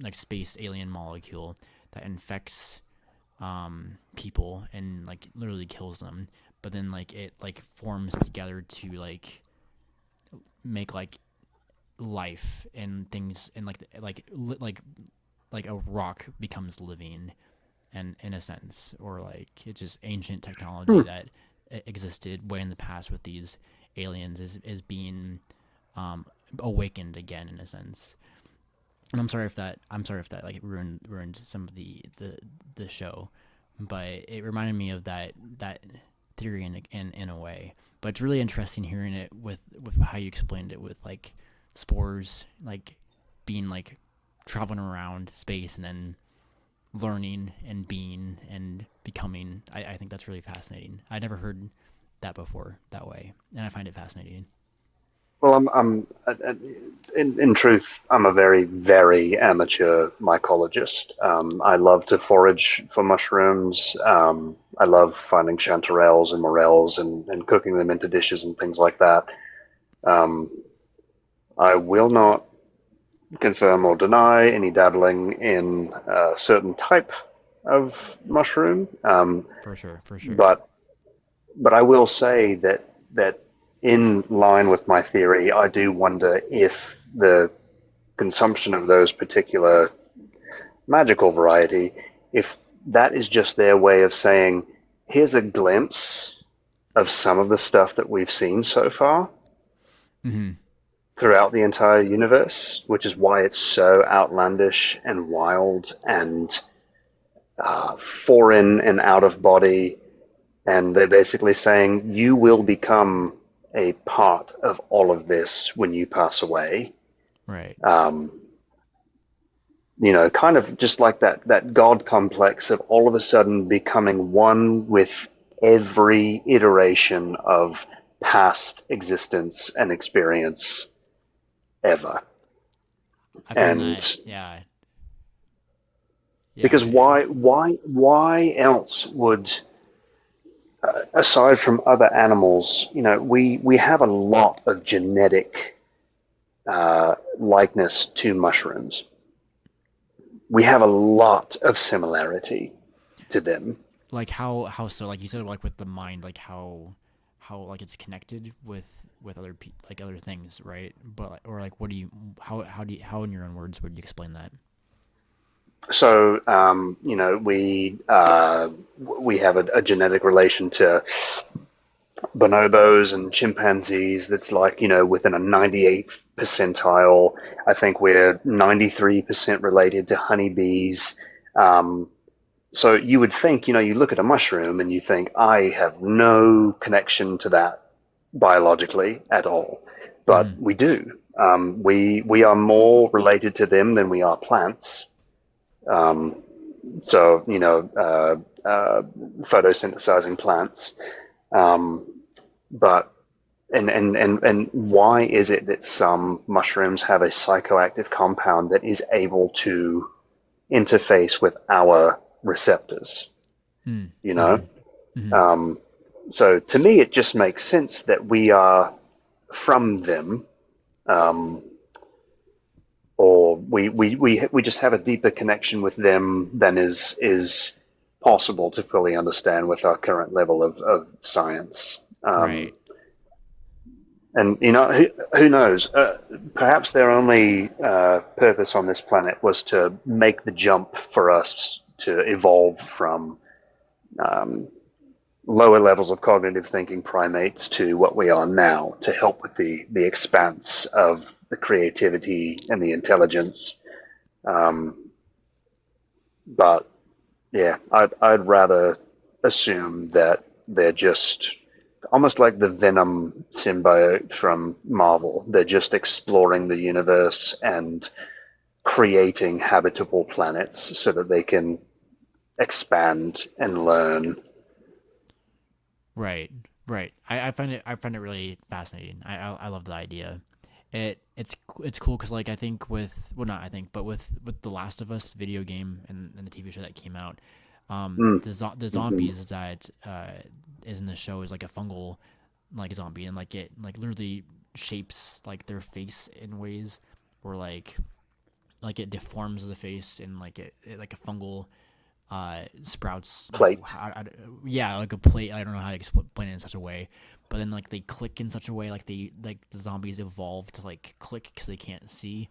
like space alien molecule that infects people and like literally kills them, but then like it like forms together to like make like life and things, and like a rock becomes living, and in a sense, or like it's just ancient technology that existed way in the past with these aliens is being um awakened again in a sense. And I'm sorry if that like ruined some of the show, but it reminded me of that theory in a way. But it's really interesting hearing it with how you explained it, with like spores like being like traveling around space and then learning and being and becoming. I think that's really fascinating. I never heard that before that way, and I find it fascinating. well, in truth, I'm a very, very amateur mycologist. I love to forage for mushrooms. I love finding chanterelles and morels and cooking them into dishes and things like that. Um, I will not confirm or deny any dabbling in a certain type of mushroom, For sure, for sure. but but I will say that in line with my theory, I do wonder if the consumption of those particular magical variety, if that is just their way of saying, here's a glimpse of some of the stuff that we've seen so far Hmm. throughout the entire universe, which is why it's so outlandish and wild and foreign and out of body. And they're basically saying, you will become a part of all of this when you pass away. Right. Um, kind of just like that God complex of all of a sudden becoming one with every iteration of past existence and experience ever. I find that, And yeah, because yeah. why else would, aside from other animals, we have a lot of genetic likeness to mushrooms. We have a lot of similarity to them. Like how so, like you said, like with the mind, like how like it's connected with other like other things, right? But or like what do you how do you, how in your own words would you explain that? So, we have a genetic relation to bonobos and chimpanzees that's like, within a 98th percentile. I think we're 93% related to honeybees. Um, so you would think, you look at a mushroom and you think, I have no connection to that biologically at all. But Hmm. we do. We are more related to them than we are plants. Um, so, photosynthesizing plants. Um, but and why is it that some mushrooms have a psychoactive compound that is able to interface with our receptors? Hmm. You know, Hmm. Hmm. um, so to me, it just makes sense that we are from them, um, or we just have a deeper connection with them than is possible to fully understand with our current level of science. Right. And who knows? Perhaps their only purpose on this planet was to make the jump for us to evolve from um, lower levels of cognitive thinking primates to what we are now, to help with the expanse of the creativity and the intelligence. Um, but yeah, I'd rather assume that they're just almost like the Venom symbiote from Marvel. They're just exploring the universe and creating habitable planets so that they can expand and learn. Right. Right. I find it really fascinating. I love the idea. It's cool because like I think with well not I think but with the Last of Us video game and the TV show that came out, Mm, the hmm zombies that is in the show is like a fungal like zombie, and like it like literally shapes like their face in ways where like it deforms the face and like it like a fungal sprouts like Plate. yeah, like a plate. I don't know how to explain it in such a way, but then like they click in such a way like the zombies evolve to like click because they can't see,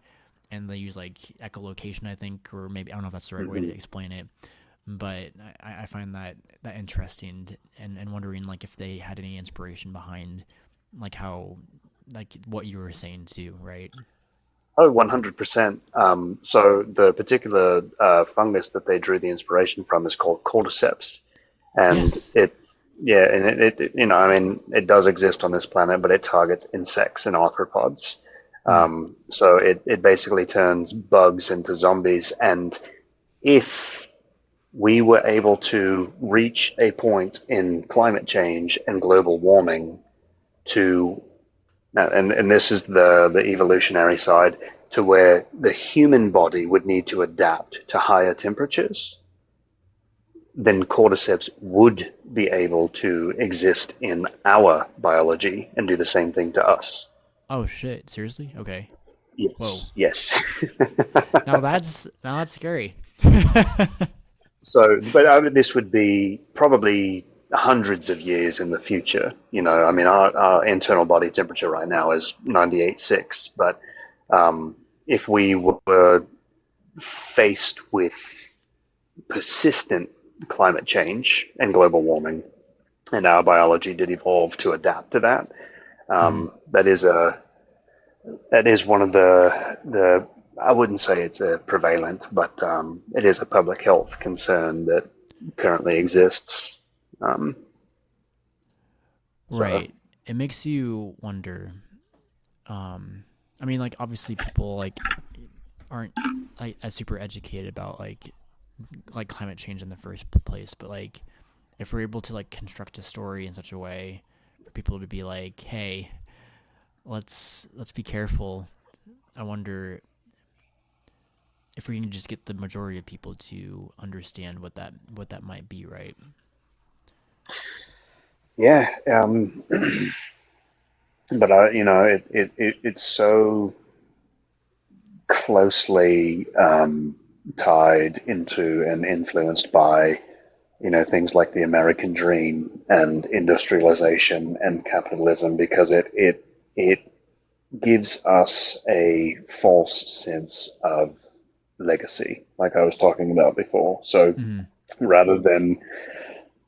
and they use like echolocation, I think, or maybe I don't know if that's the right way to Hmm explain it, but I find that interesting, and wondering like if they had any inspiration behind like how like what you were saying too, right? Oh, 100%. So the particular fungus that they drew the inspiration from is called cordyceps, and Yes. yeah, and I mean, it does exist on this planet, but it targets insects and arthropods. Mm. So it basically turns bugs into zombies, and if we were able to reach a point in climate change and global warming to and this is the evolutionary side to where the human body would need to adapt to higher temperatures, then cordyceps would be able to exist in our biology and do the same thing to us. Oh shit, seriously? Okay. Whoa. Yes, yes. Now that's scary. So, but I mean, this would be probably hundreds of years in the future. I mean, our internal body temperature right now is 98.6, but if we were faced with persistent climate change and global warming, and our biology did evolve to adapt to that, Mhm. that is one of the I wouldn't say it's a prevalent, but it is a public health concern that currently exists. Um, so Right. It makes you wonder. Um, I mean, like obviously people like aren't like as super educated about like climate change in the first place, but like if we're able to like construct a story in such a way for people to be like, hey, let's be careful. I wonder if we can just get the majority of people to understand what that might be, right? yeah, but it's so closely tied into and influenced by things like the American dream and industrialization and capitalism because it gives us a false sense of legacy, like I was talking about before. So Mm-hmm. rather than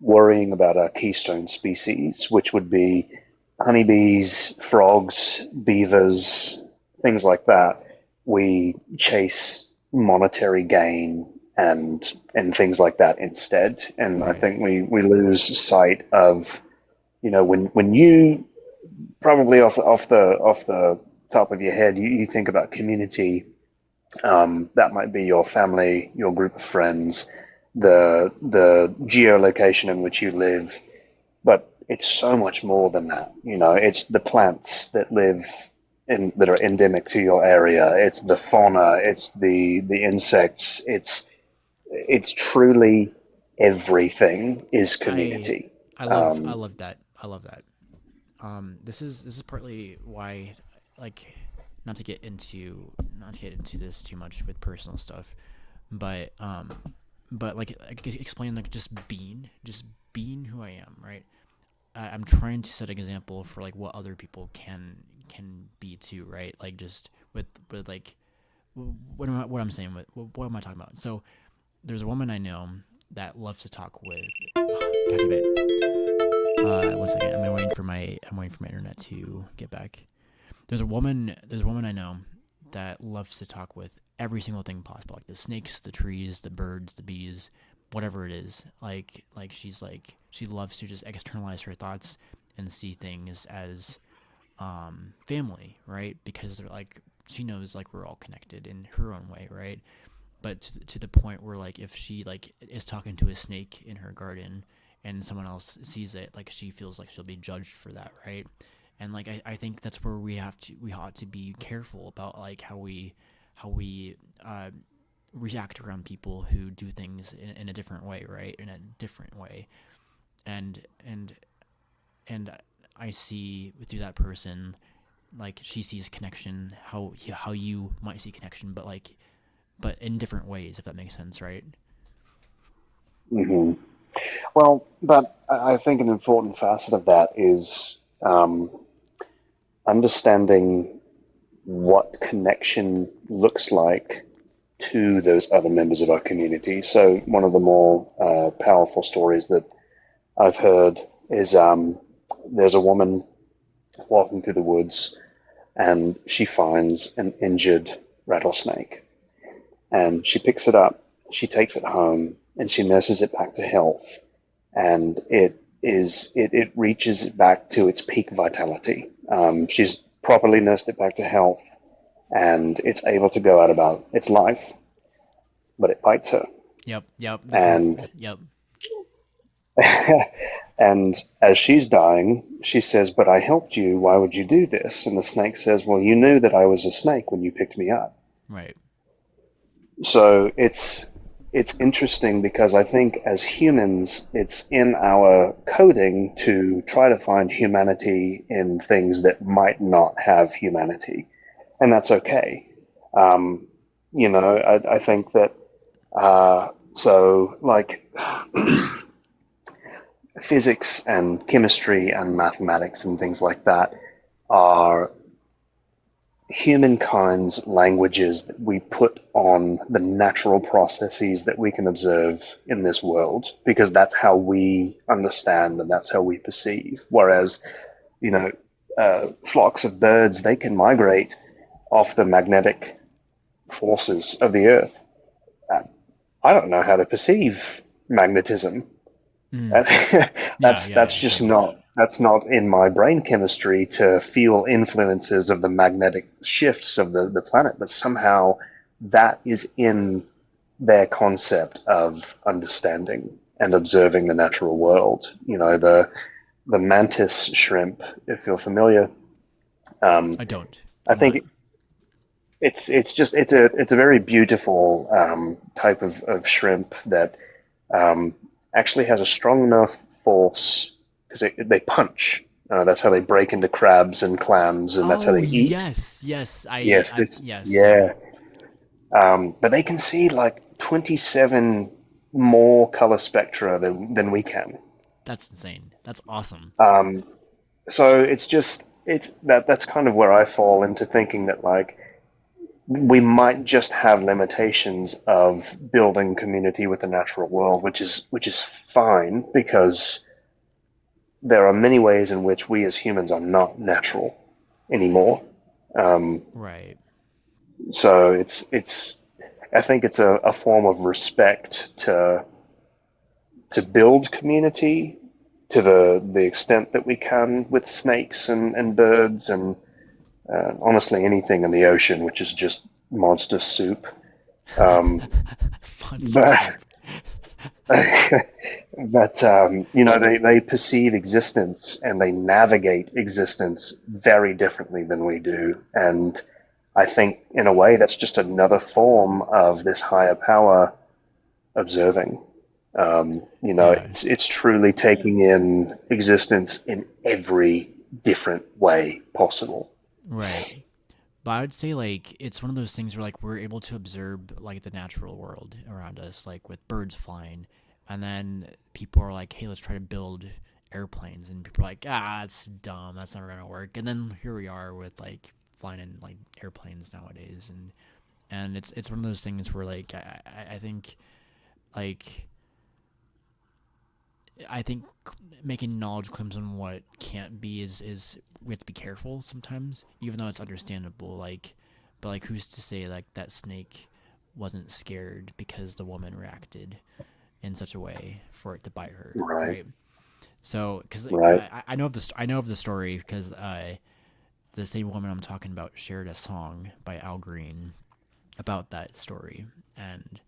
worrying about our keystone species, which would be honeybees, frogs, beavers, things like that, we chase monetary gain and things like that instead. And I Right. think we lose sight of when you probably off the top of your head you think about community, that might be your family, your group of friends, the geolocation in which you live, but it's so much more than that. It's the plants that live that are endemic to your area. It's the fauna. It's the insects. It's truly everything is I community. I love I Um, love that. I love that. This is partly why like not to get into this too much with personal stuff, but like I could explain like just being who I am, right? I'm trying to set an example for like what other people can be too, right? Like just with like what I'm saying, what am I talking about? So there's a woman I know that loves to talk with. God damn it. One second. I'm waiting for my internet to get back. There's a woman I know that loves to talk with every single thing possible, like the snakes, the trees, the birds, the bees, whatever it is. She loves to just externalize her thoughts and see things as family, right? Because they're like she knows like we're all connected in her own way, right? But to the point where like if she like is talking to a snake in her garden and someone else sees it, like she feels like she'll be judged for that, right? And like I think that's where we ought to be careful about like how we react around people who do things in a different way, right? In a different way. And and and I see through that person like she sees connection how you might see connection, but in different ways, if that makes sense, right? Hmm. Well, but I think an important facet of that is understanding what connection looks like to those other members of our community. So, one of the more powerful stories that I've heard is there's a woman walking through the woods and she finds an injured rattlesnake and she picks it up, she takes it home, and she nurses it back to health. And it reaches back to its peak vitality. She's properly nursed it back to health, and it's able to go out about its life, but it bites her. Yep. This is And yep. and as she's dying, she says, "But I helped you. Why would you do this?" And the snake says, "Well, you knew that I was a snake when you picked me up." Right. So it's interesting because I think as humans, it's in our coding to try to find humanity in things that might not have humanity, and that's okay. Um, I think that so like physics and chemistry and mathematics and things like that are humankind's languages that we put on the natural processes that we can observe in this world because that's how we understand and that's how we perceive. Whereas, you know, flocks of birds, they can migrate off the magnetic forces of the earth. I don't know how to perceive magnetism. Mm. That's just Same. not in my brain chemistry to feel influences of the magnetic shifts of the planet, but somehow that is in their concept of understanding and observing the natural world. The mantis shrimp, if you're familiar, um, I don't. I I'm not. think it's a very beautiful type of shrimp that um, actually has a strong enough force because they punch. That's how they break into crabs and clams, and that's how Oh they eat. yes. Yes, I this yes. Yeah. yeah. But they can see like 27 more color spectra than we can. That's insane. That's awesome. Um, so that's kind of where I fall into thinking that like we might just have limitations of building community with the natural world, which is fine because there are many ways in which we as humans are not natural anymore. Um, Right. so it's I think it's a form of respect to build community to the extent that we can with snakes and birds and honestly anything in the ocean, which is just monster soup. Um, Monster but soup. they perceive existence and they navigate existence very differently than we do. And I think, in a way, that's just another form of this higher power observing. Yeah. It's truly taking in existence in every different way possible. Right. But I would say like it's one of those things where like we're able to observe like the natural world around us, like with birds flying, and then people are like, "Hey, let's try to build airplanes," and people are like, "Ah, it's dumb. That's never gonna work." And then here we are with like flying in like airplanes nowadays, and it's one of those things where like I think like I think making knowledge claims on what can't be is we have to be careful sometimes, even though it's understandable. Like, but like, who's to say like that snake wasn't scared because the woman reacted in such a way for it to bite her, Right, right? So, because right. I know of this, I know of the story because the same woman I'm talking about shared a song by Al Green about that story, and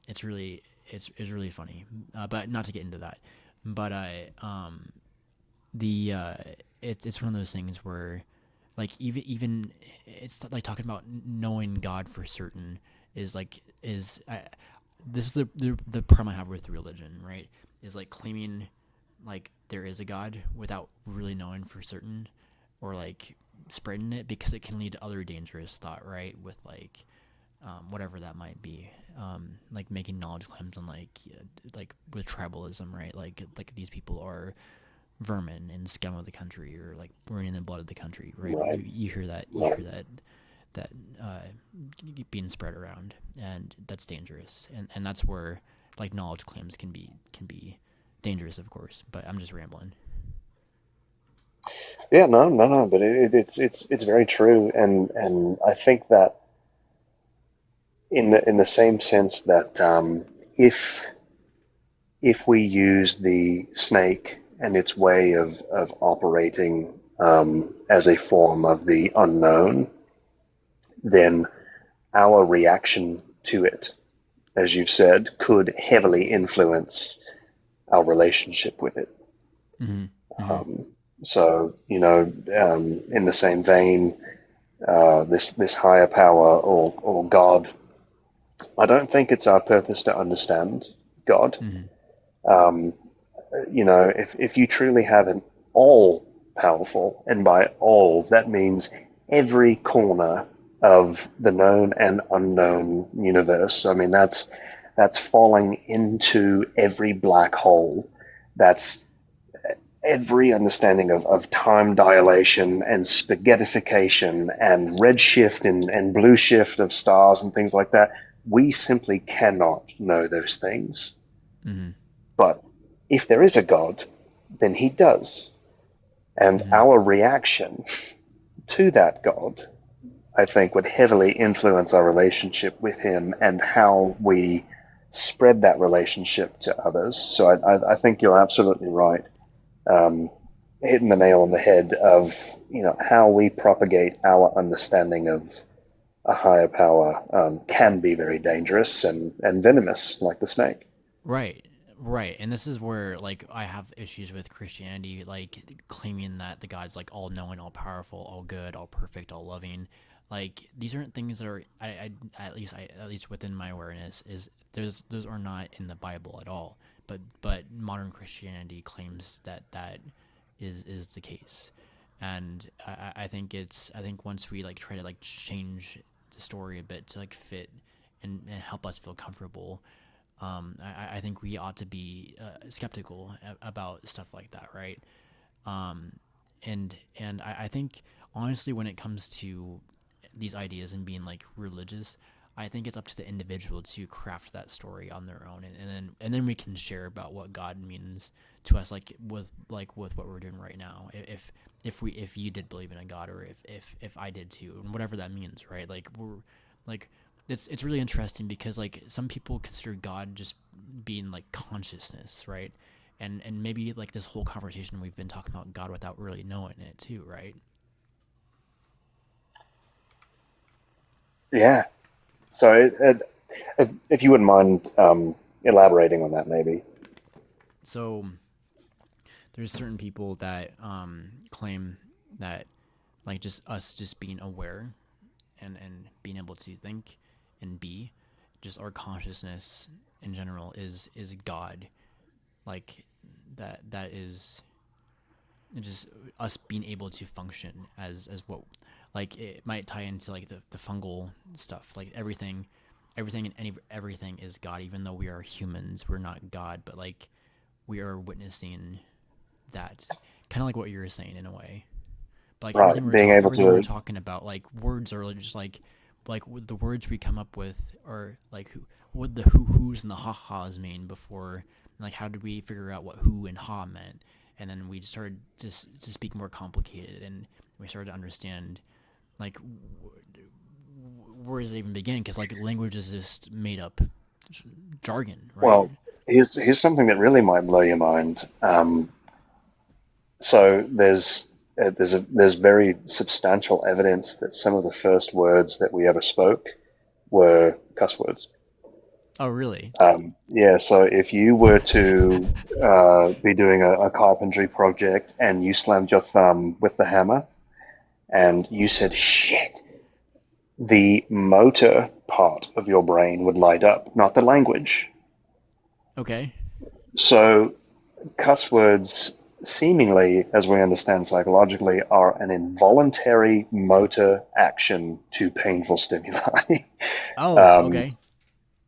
it's really it's really funny. But not to get into that, but the it's one of those things where like even it's like talking about knowing God for certain is like is this is the problem I have with religion, right? Is like claiming like there is a God without really knowing for certain, or like spreading it because it can lead to other dangerous thought, right? With like whatever that might be, like making knowledge claims on like with tribalism, right? Like these people are vermin and scum of the country, or like burning the blood of the country, right? Right, You hear that, right. that uh, being spread around, and that's dangerous, and that's where like knowledge claims can be dangerous, of course. But I'm just rambling. Yeah, no, no, no, but it's very true, and I think that in the same sense that if if we use the snake and its way of operating as a form of the unknown, then our reaction to it, as you've said, could heavily influence our relationship with it. Mm-hmm. Mm-hmm. Um, so, in the same vein, this higher power or God, I don't think it's our purpose to understand God. Mm-hmm. Um, if you truly have an all powerful, and by all that means every corner of the known and unknown universe. I mean that's falling into every black hole. That's every understanding of time dilation and spaghettification and redshift and blue shift of stars and things like that. We simply cannot know those things. Mm-hmm. But if there is a God, then he does. And Mm-hmm. our reaction to that God, I think, would heavily influence our relationship with him and how we spread that relationship to others. So I think you're absolutely right. Um, Hitting the nail on the head of how we propagate our understanding of a higher power can be very dangerous and venomous, like the snake. Right, right. And this is where like I have issues with Christianity, like claiming that the God's like all knowing, all powerful, all good, all perfect, all loving. Like these aren't things that are at least within my awareness is there's those are not in the Bible at all. But modern Christianity claims that that is the case. And I think I think once we like try to like change the story a bit to like fit and help us feel comfortable, I think we ought to be skeptical about stuff like that, right? Um, and I think honestly, when it comes to these ideas and being like religious, I think it's up to the individual to craft that story on their own, and then we can share about what God means to us, like with what we're doing right now. If you did believe in a God, or if I did too, and whatever that means, right? Like we're like it's really interesting because like some people consider God just being like consciousness, right? And maybe like this whole conversation we've been talking about God without really knowing it too, right? Yeah. So if you wouldn't mind elaborating on that, maybe. So there's certain people that claim that like just us just being aware and being able to think and be, just our consciousness in general is God. Like that is just us being able to function as what like it might tie into like the fungal stuff, like everything is God, even though we are humans, we're not God, but like we are witnessing that, kind of like what you were saying in a way. But like Right. Being able everything we're to, talking about, like words are just like with the words we come up with, or like what the who's and the ha ha's mean before, like how did we figure out what who and ha meant, and then we started just to speak more complicated, and we started to understand like where does it even begin? Because like language is just made up jargon, right? well, here's something that really might blow your mind. So there's very substantial evidence that some of the first words that we ever spoke were cuss words. Oh, really? Yeah, so if you were to be doing a carpentry project and you slammed your thumb with the hammer and you said shit, the motor part of your brain would light up, not the language. Okay. So cuss words, seemingly, as we understand psychologically, are an involuntary motor action to painful stimuli. Oh, um, okay.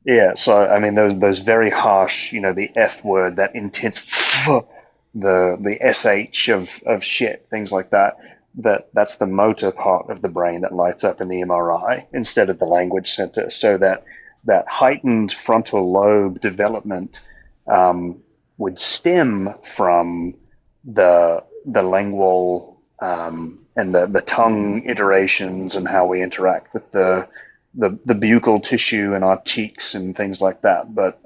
yeah, so I mean those very harsh, the F word, that intense, the sh of shit, things like that. That's the motor part of the brain that lights up in the MRI instead of the language center. So that heightened frontal lobe development um, would stem from the lingual and the tongue iterations and how we interact with the buccal tissue in our cheeks and things like that. But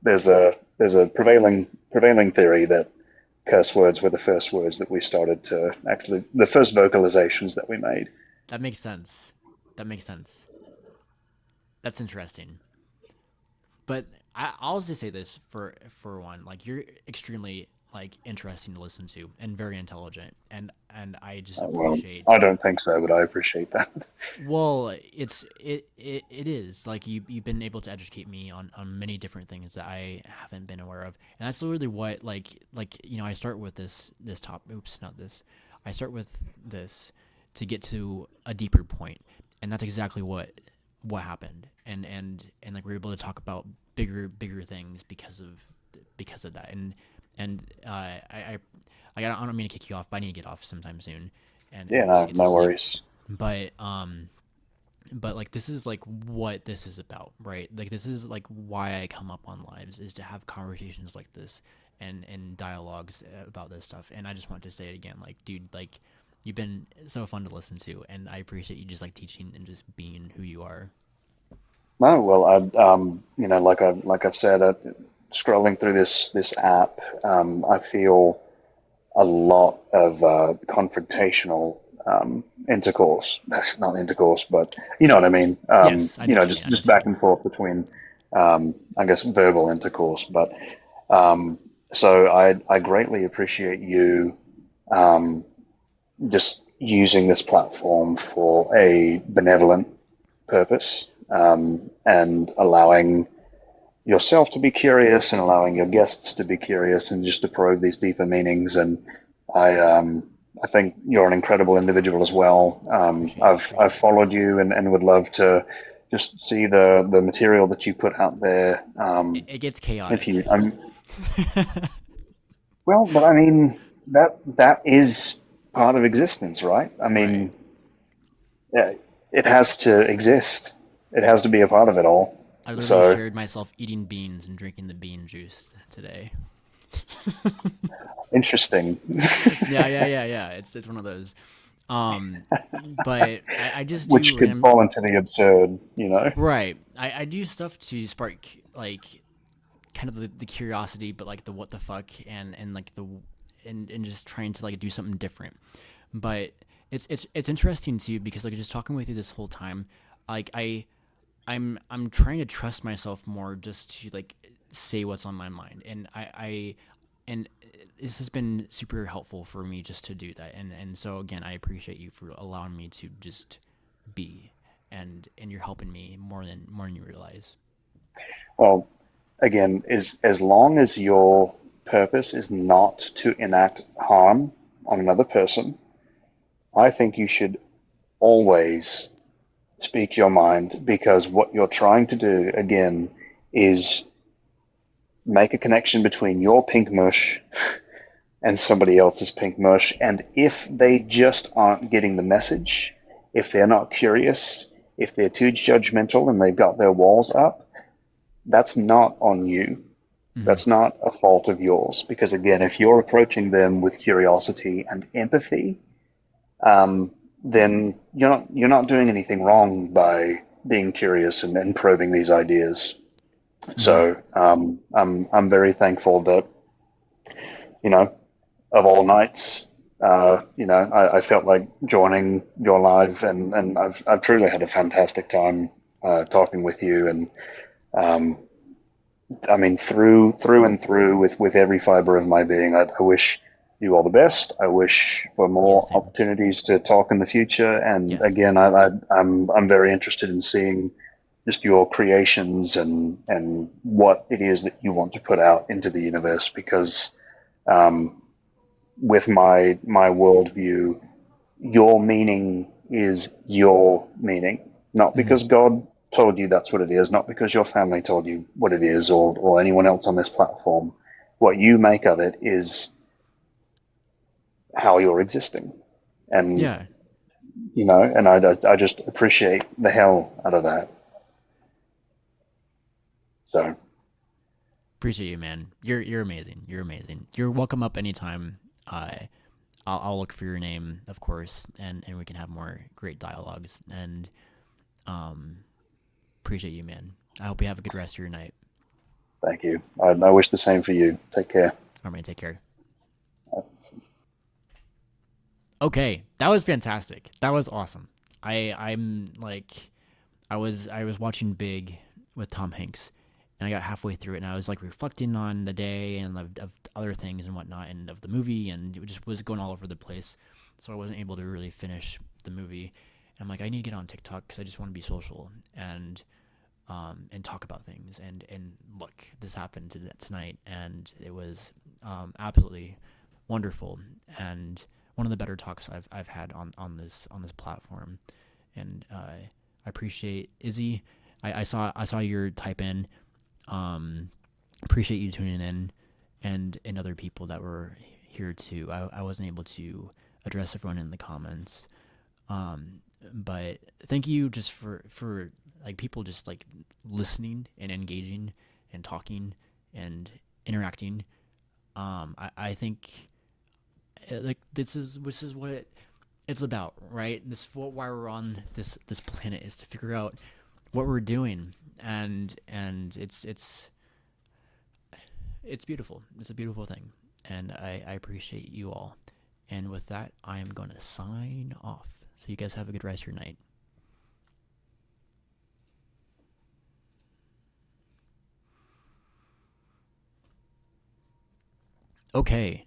there's a prevailing theory that curse words were the first words that we started to actually the first vocalizations that we made. That makes sense. That makes sense. That's interesting. But I'll just say this for one, like you're extremely like interesting to listen to and very intelligent, and I just Well, appreciate. I don't think so, but I appreciate that. Well, it is like you've been able to educate me on many different things that I haven't been aware of, and that's literally what I start with this top. Oops, not this. I start with this to get to a deeper point, and that's exactly what happened, and like we are able to talk about bigger things because of that, and I don't mean to kick you off, but I need to get off sometime soon, Yeah, and just no, get to no sleep. worries. But like this is like what this is about, right? Like this is like why I come up on lives, is to have conversations like this and dialogues about this stuff. And I just want to say it again, like dude, like you've been so fun to listen to, and I appreciate you just like teaching and just being who you are. No, well, like I've said, scrolling through this app, I feel a lot of confrontational intercourse, not intercourse, but you know what I mean. Yes, I know what you mean. I know Just what you back mean. and forth between, I guess, verbal intercourse. But um, so I greatly appreciate you um, just using this platform for a benevolent purpose and allowing yourself to be curious and allowing your guests to be curious and just to probe these deeper meanings. And I think you're an incredible individual as well. I've Appreciate it. followed you and would love to just see the material that you put out there. It gets If chaotic. you, well, but I mean that is part of existence, right? I Right. mean, yeah, it has to exist. It has to be a part of it all. I literally So shared myself eating beans and drinking the bean juice today. interesting. Yeah. It's one of those. Um, but I just do Which could fall into the absurd, you know? right. I do stuff to spark like kind of the curiosity, but like the what the fuck, and like the and just trying to like do something different. But it's interesting too, because like just talking with you this whole time, like I'm trying to trust myself more, just to like say what's on my mind, and and this has been super helpful for me just to do that, and so again I appreciate you for allowing me to just be, and you're helping me more than you realize. Well, again, is as long as your purpose is not to enact harm on another person, I think you should always speak your mind, because what you're trying to do, again, is make a connection between your pink mush and somebody else's pink mush. And if they just aren't getting the message, if they're not curious, if they're too judgmental and they've got their walls up, that's not on you. Mm-hmm. That's not a fault of yours. Because again, if you're approaching them with curiosity and empathy, then you're not doing anything wrong by being curious and probing these ideas. Mm-hmm. So I'm very thankful that, you know, of all nights, I felt like joining your live, and I've truly had a fantastic time talking with you. And um, I mean, through and through, with every fiber of my being, I wish you all the best. I wish for Yeah, more same. opportunities to talk in the future. And Yes. again, I'm very interested in seeing just your creations and what it is that you want to put out into the universe. Because um, with my worldview, your meaning is your meaning, not Mm-hmm. because God told you that's what it is, not because your family told you what it is, or anyone else on this platform. What you make of it is how you're existing. And, Yeah. and I just appreciate the hell out of that. So, Appreciate you, man. You're amazing. You're amazing. You're welcome up anytime. I'll look for your name, of course, and we can have more great dialogues. And um, appreciate you, man. I hope you have a good rest of your night. thank you. I wish the same for you. Take care. All right, take care. Okay, that was fantastic. That was awesome. I'm like I was watching Big with Tom Hanks, and I got halfway through it, and I was like reflecting on the day and of other things and whatnot, and of the movie, and it just was going all over the place. So I wasn't able to really finish the movie. And I'm like, I need to get on TikTok because I just want to be social and talk about things. And look, this happened tonight, and it was absolutely wonderful, and one of the better talks I've had on this platform. And I appreciate Izzy. I saw your type in. Appreciate you tuning in, and other people that were here too. I wasn't able to address everyone in the comments, but thank you just for like people just like listening and engaging and talking and interacting. I think like this is what it's about, right? This is why we're on this planet, is to figure out what we're doing, and it's beautiful. It's a beautiful thing, and I appreciate you all. And with that, I am going to sign off. So you guys have a good rest of your night. Okay,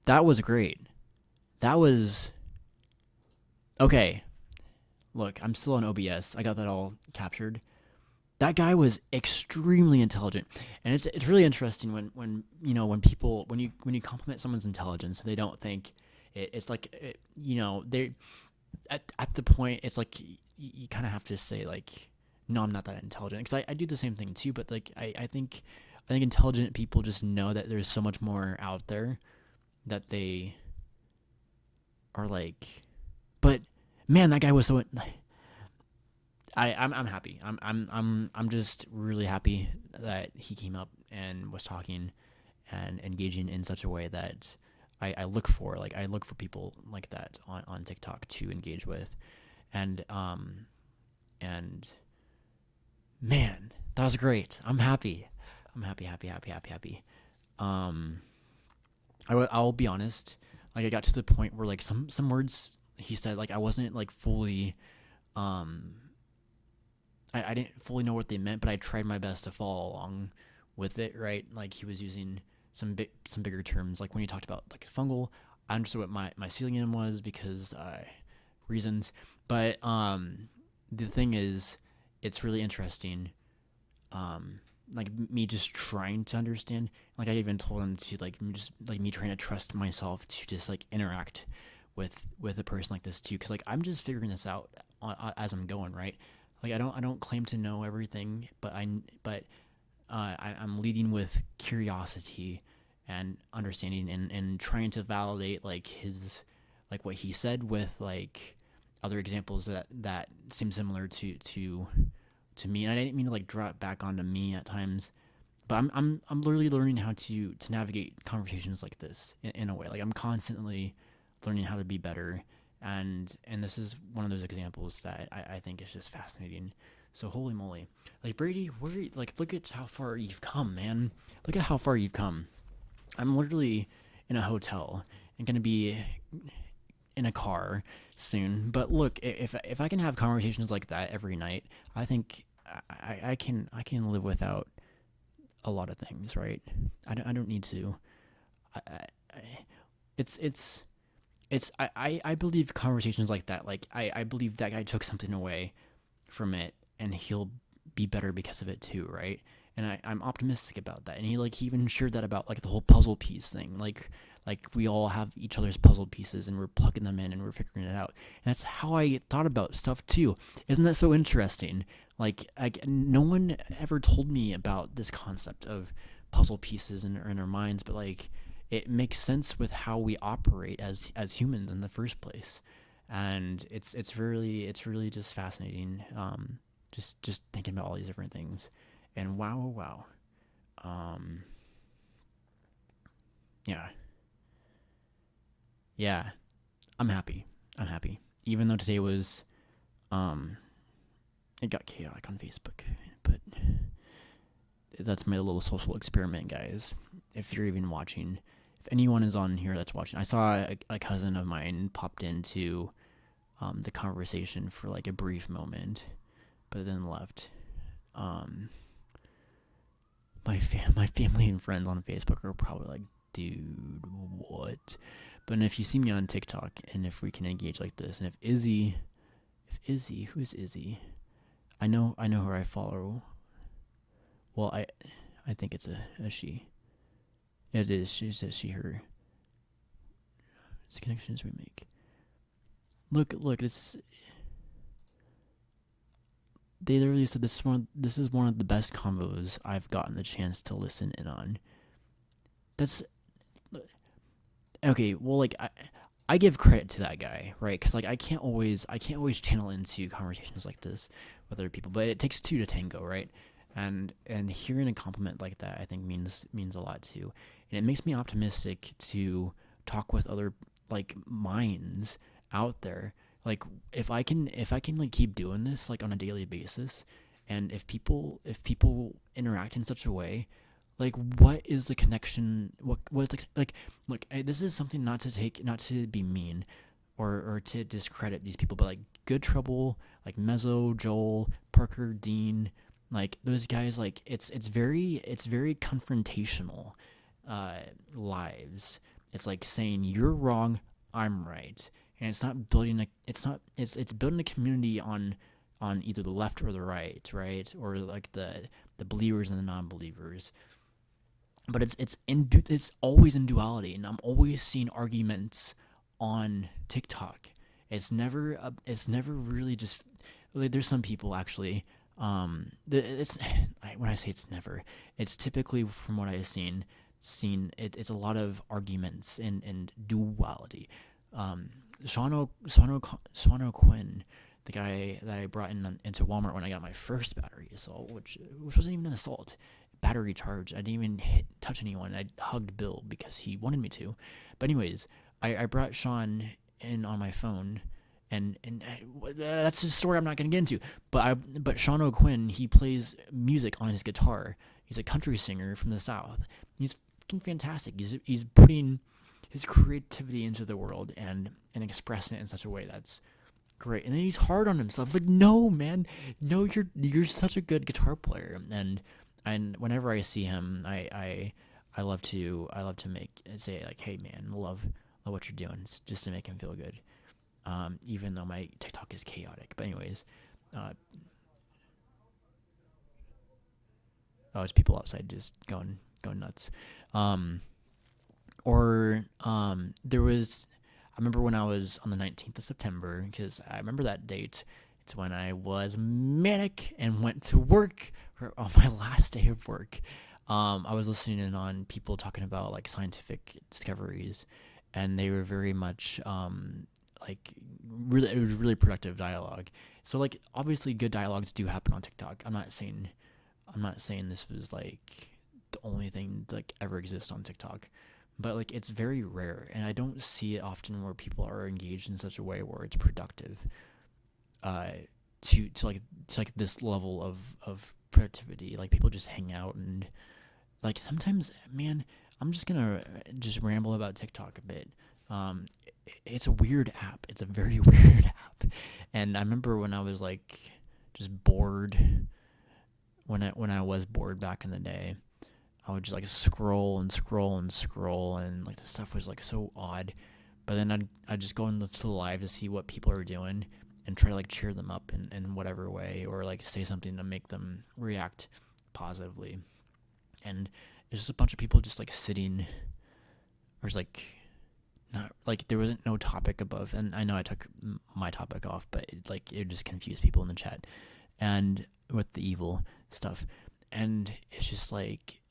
that was great. That was okay. Look, I'm still on OBS. I got that all captured. That guy was extremely intelligent, and it's really interesting when people when you compliment someone's intelligence, they don't think it's like they at the point it's like you kind of have to say like, no, I'm not that intelligent, because I do the same thing too. But like I think intelligent people just know that there's so much more out there that they are like, but man, that guy was so. I'm happy. I'm just really happy that he came up and was talking and engaging in such a way that I look for. Like, I look for people like that on TikTok to engage with. And and man, that was great. I'm happy. I'm happy, happy, happy, happy, happy. Um I'll be honest, like I got to the point where like some words he said, like I wasn't like fully um I didn't fully know what they meant, but I tried my best to follow along with it, right? Like he was using some bigger terms, like when he talked about like fungal. I understood what my mycelium was because reasons, but the thing is, it's really interesting. Like me just trying to understand. Like I even told him to like just like me trying to trust myself to just like interact with a person like this too, because like I'm just figuring this out as I'm going, right? Like I don't claim to know everything, I'm leading with curiosity and understanding, and trying to validate like his like what he said with like other examples that seem similar to me. And I didn't mean to like draw it back onto me at times, but I'm literally learning how to navigate conversations like this in a way. Like I'm constantly learning how to be better, and this is one of those examples that I think is just fascinating. So holy moly, like Brady, like look at how far you've come, man. Look at how far you've come. I'm literally in a hotel and gonna be in a car soon. But look, if I can have conversations like that every night, I think I can live without a lot of things, right? I don't need to. I it's I believe conversations like that. Like I believe that guy took something away from it, and he'll be better because of it too, right? And I'm optimistic about that. And he even shared that about like the whole puzzle piece thing. Like we all have each other's puzzle pieces and we're plugging them in and we're figuring it out. And that's how I thought about stuff too. Isn't that so interesting? Like no one ever told me about this concept of puzzle pieces in our minds, but like it makes sense with how we operate as humans in the first place. And it's really just fascinating. Just thinking about all these different things, and wow. Um, yeah, yeah. I'm happy. I'm happy. Even though today was, um, it got chaotic on Facebook, but that's my little social experiment, guys. If you're even watching, if anyone is on here that's watching, I saw a cousin of mine popped into the conversation for like a brief moment, but then left. Um, my family and friends on Facebook are probably like, dude, what? But if you see me on TikTok, and if we can engage like this, and who's Izzy? I know her. I follow. Well, I think it's a she. It is. She says she her. It's the connections we make. Look. They literally said this is one of the best combos I've gotten the chance to listen in on. That's okay. Well, like I give credit to that guy, right? Because like I can't always channel into conversations like this with other people, but it takes two to tango, right? And hearing a compliment like that, I think means a lot too, and it makes me optimistic to talk with other like minds out there. Like if I can like keep doing this like on a daily basis, and if people interact in such a way, like what is the connection, what's like look, this is something not to be mean or to discredit these people, but like Good Trouble, like Mezzo, Joel, Parker, Dean, like those guys, like it's very confrontational lives. It's like saying you're wrong, I'm right. And it's not building a it's building a community on either the left or the right, or like the believers and the non-believers. But it's always in duality, and I'm always seeing arguments on TikTok. It's never really just like, there's some people actually. It's when I say it's never, it's typically from what I've it's a lot of arguments and duality. Um, Sean O'Quinn, the guy that I brought into Walmart when I got my first battery assault, which wasn't even an assault, battery charge. I didn't even touch anyone. I hugged Bill because he wanted me to. But anyways, I brought Sean in on my phone, and that's a story I'm not gonna get into. But Sean O'Quinn, he plays music on his guitar. He's a country singer from the South. He's fucking fantastic. He's putting his creativity into the world and expressing it in such a way that's great. And then he's hard on himself. Like, no, man, no, you're such a good guitar player. And whenever I see him, I love to make say like, hey man, love what you're doing, it's just to make him feel good. Even though my TikTok is chaotic. But anyways, uh, oh, it's people outside just going nuts. Um, or there was remember when I was on the 19th of September, because I remember that date. It's when I was manic and went to work on my last day of work. I was listening in on people talking about like scientific discoveries, and they were very much like really, it was really productive dialogue. So like obviously good dialogues do happen on TikTok. I'm not saying this was like the only thing to, like ever exist on TikTok, but like it's very rare, and I don't see it often where people are engaged in such a way where it's productive. Uh, to like this level of productivity. Like people just hang out and like sometimes, man, I'm just gonna just ramble about TikTok a bit. It's a weird app. It's a very weird app, and I remember when I was like just bored when I was bored back in the day. I would just like scroll and scroll and scroll, and like the stuff was like so odd. But then I'd just go into the live to see what people are doing and try to like cheer them up in whatever way, or like say something to make them react positively. And it's just a bunch of people just like sitting, or just like not like there wasn't no topic above. And I know I took my topic off, but it just confused people in the chat and with the evil stuff. And it's just like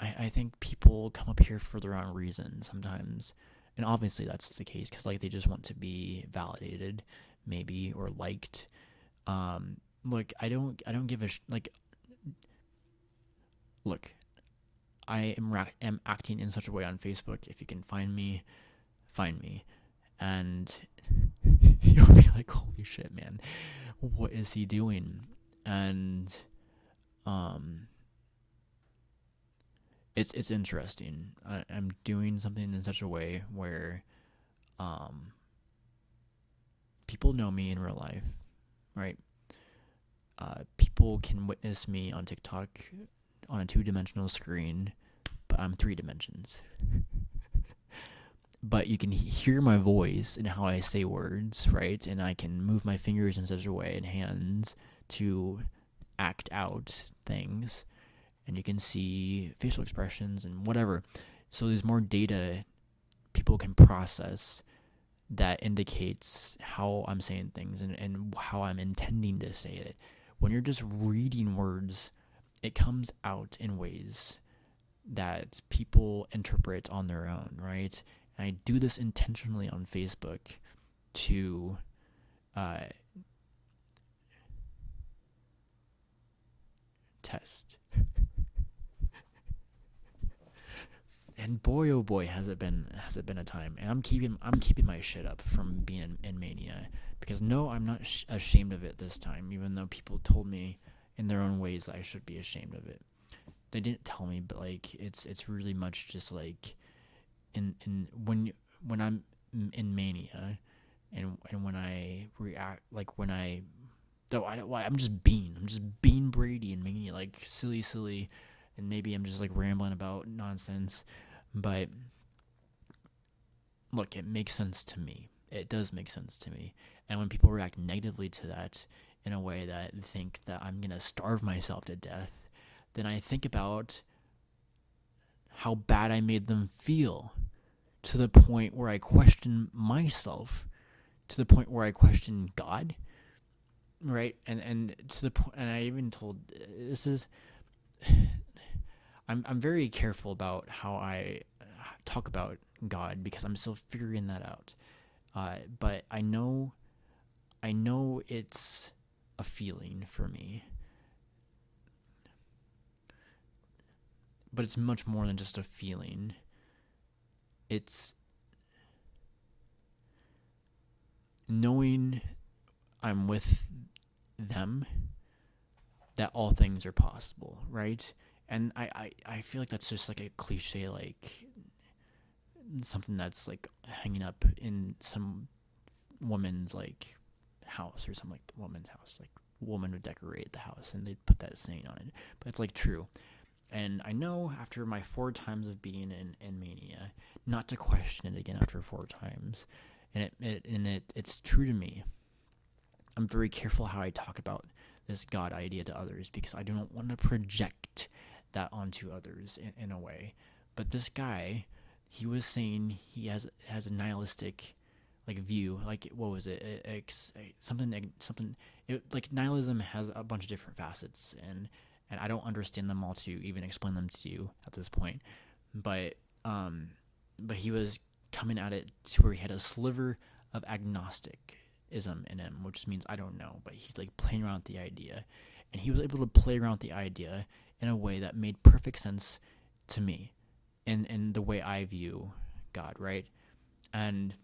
I think people come up here for the wrong reason sometimes, and obviously that's the case because like they just want to be validated, maybe, or liked. Look, I don't give a like. Look, I am acting in such a way on Facebook. If you can find me, and you'll be like, holy shit, man, what is he doing? And um it's interesting. I'm doing something in such a way where um, people know me in real life, right? People can witness me on TikTok on a 2-dimensional screen, but I'm 3 dimensions. But you can hear my voice and how I say words, right? And I can move my fingers in such a way and hands to act out things, and you can see facial expressions and whatever. So there's more data people can process that indicates how I'm saying things, and how I'm intending to say it. When you're just reading words, it comes out in ways that people interpret on their own, right? And I do this intentionally on Facebook to uh, test. And boy, oh boy, has it been a time. And I'm keeping my shit up from being in mania, because no, I'm not ashamed of it this time. Even though people told me in their own ways that I should be ashamed of it. They didn't tell me, but like it's really much just like in when I'm in mania, and when I react, like when I though I don't why I'm just being Brady in mania, like silly, and maybe I'm just like rambling about nonsense, but look, it makes sense to me. It does make sense to me. And when people react negatively to that in a way that think that I'm gonna starve myself to death, then I think about how bad I made them feel, to the point where I question myself, to the point where I question God, right? And to the point, and I even told this is I'm very careful about how I talk about God, because I'm still figuring that out. But I know it's a feeling for me, but it's much more than just a feeling. It's knowing I'm with them, that all things are possible, right? And I feel like that's just like a cliche, like something that's like hanging up in some woman's like house, or something, like the woman's house, like woman would decorate the house and they'd put that saying on it, but it's like true. And I know after my 4 times of being in mania, not to question it again after 4 times, and it's true to me. I'm very careful how I talk about this God idea to others, because I do not want to project that onto others in a way. But this guy, he was saying he has a nihilistic like view. Like what was it? Something. Like nihilism has a bunch of different facets, and I don't understand them all to even explain them to you at this point. But um, but he was coming at it to where he had a sliver of agnosticism in him, which means I don't know. But he's like playing around with the idea, and he was able to play around with the idea in a way that made perfect sense to me, in the way I view God, right? And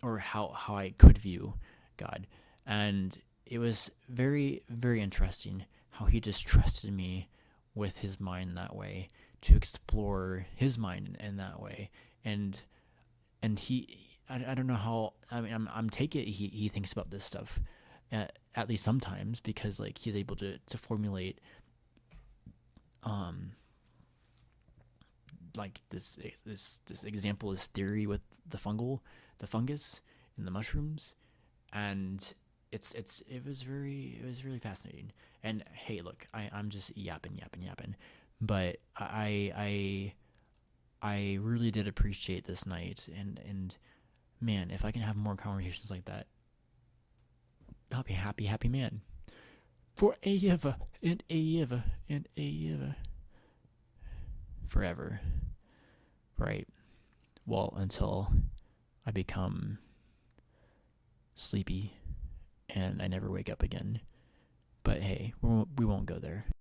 or how I could view God. And it was very, very interesting how he just trusted me with his mind that way to explore his mind in that way. And I don't know how, I mean, I'm take it he thinks about this stuff at least sometimes, because like he's able to formulate um like this example, this theory with the fungus and the mushrooms, and it was really fascinating. And hey, look, I'm just yapping, but I really did appreciate this night, and man, if I can have more conversations like that, I'll be a happy man for ever and ever and ever, forever, right? Well, until I become sleepy and I never wake up again. But hey, we won't go there.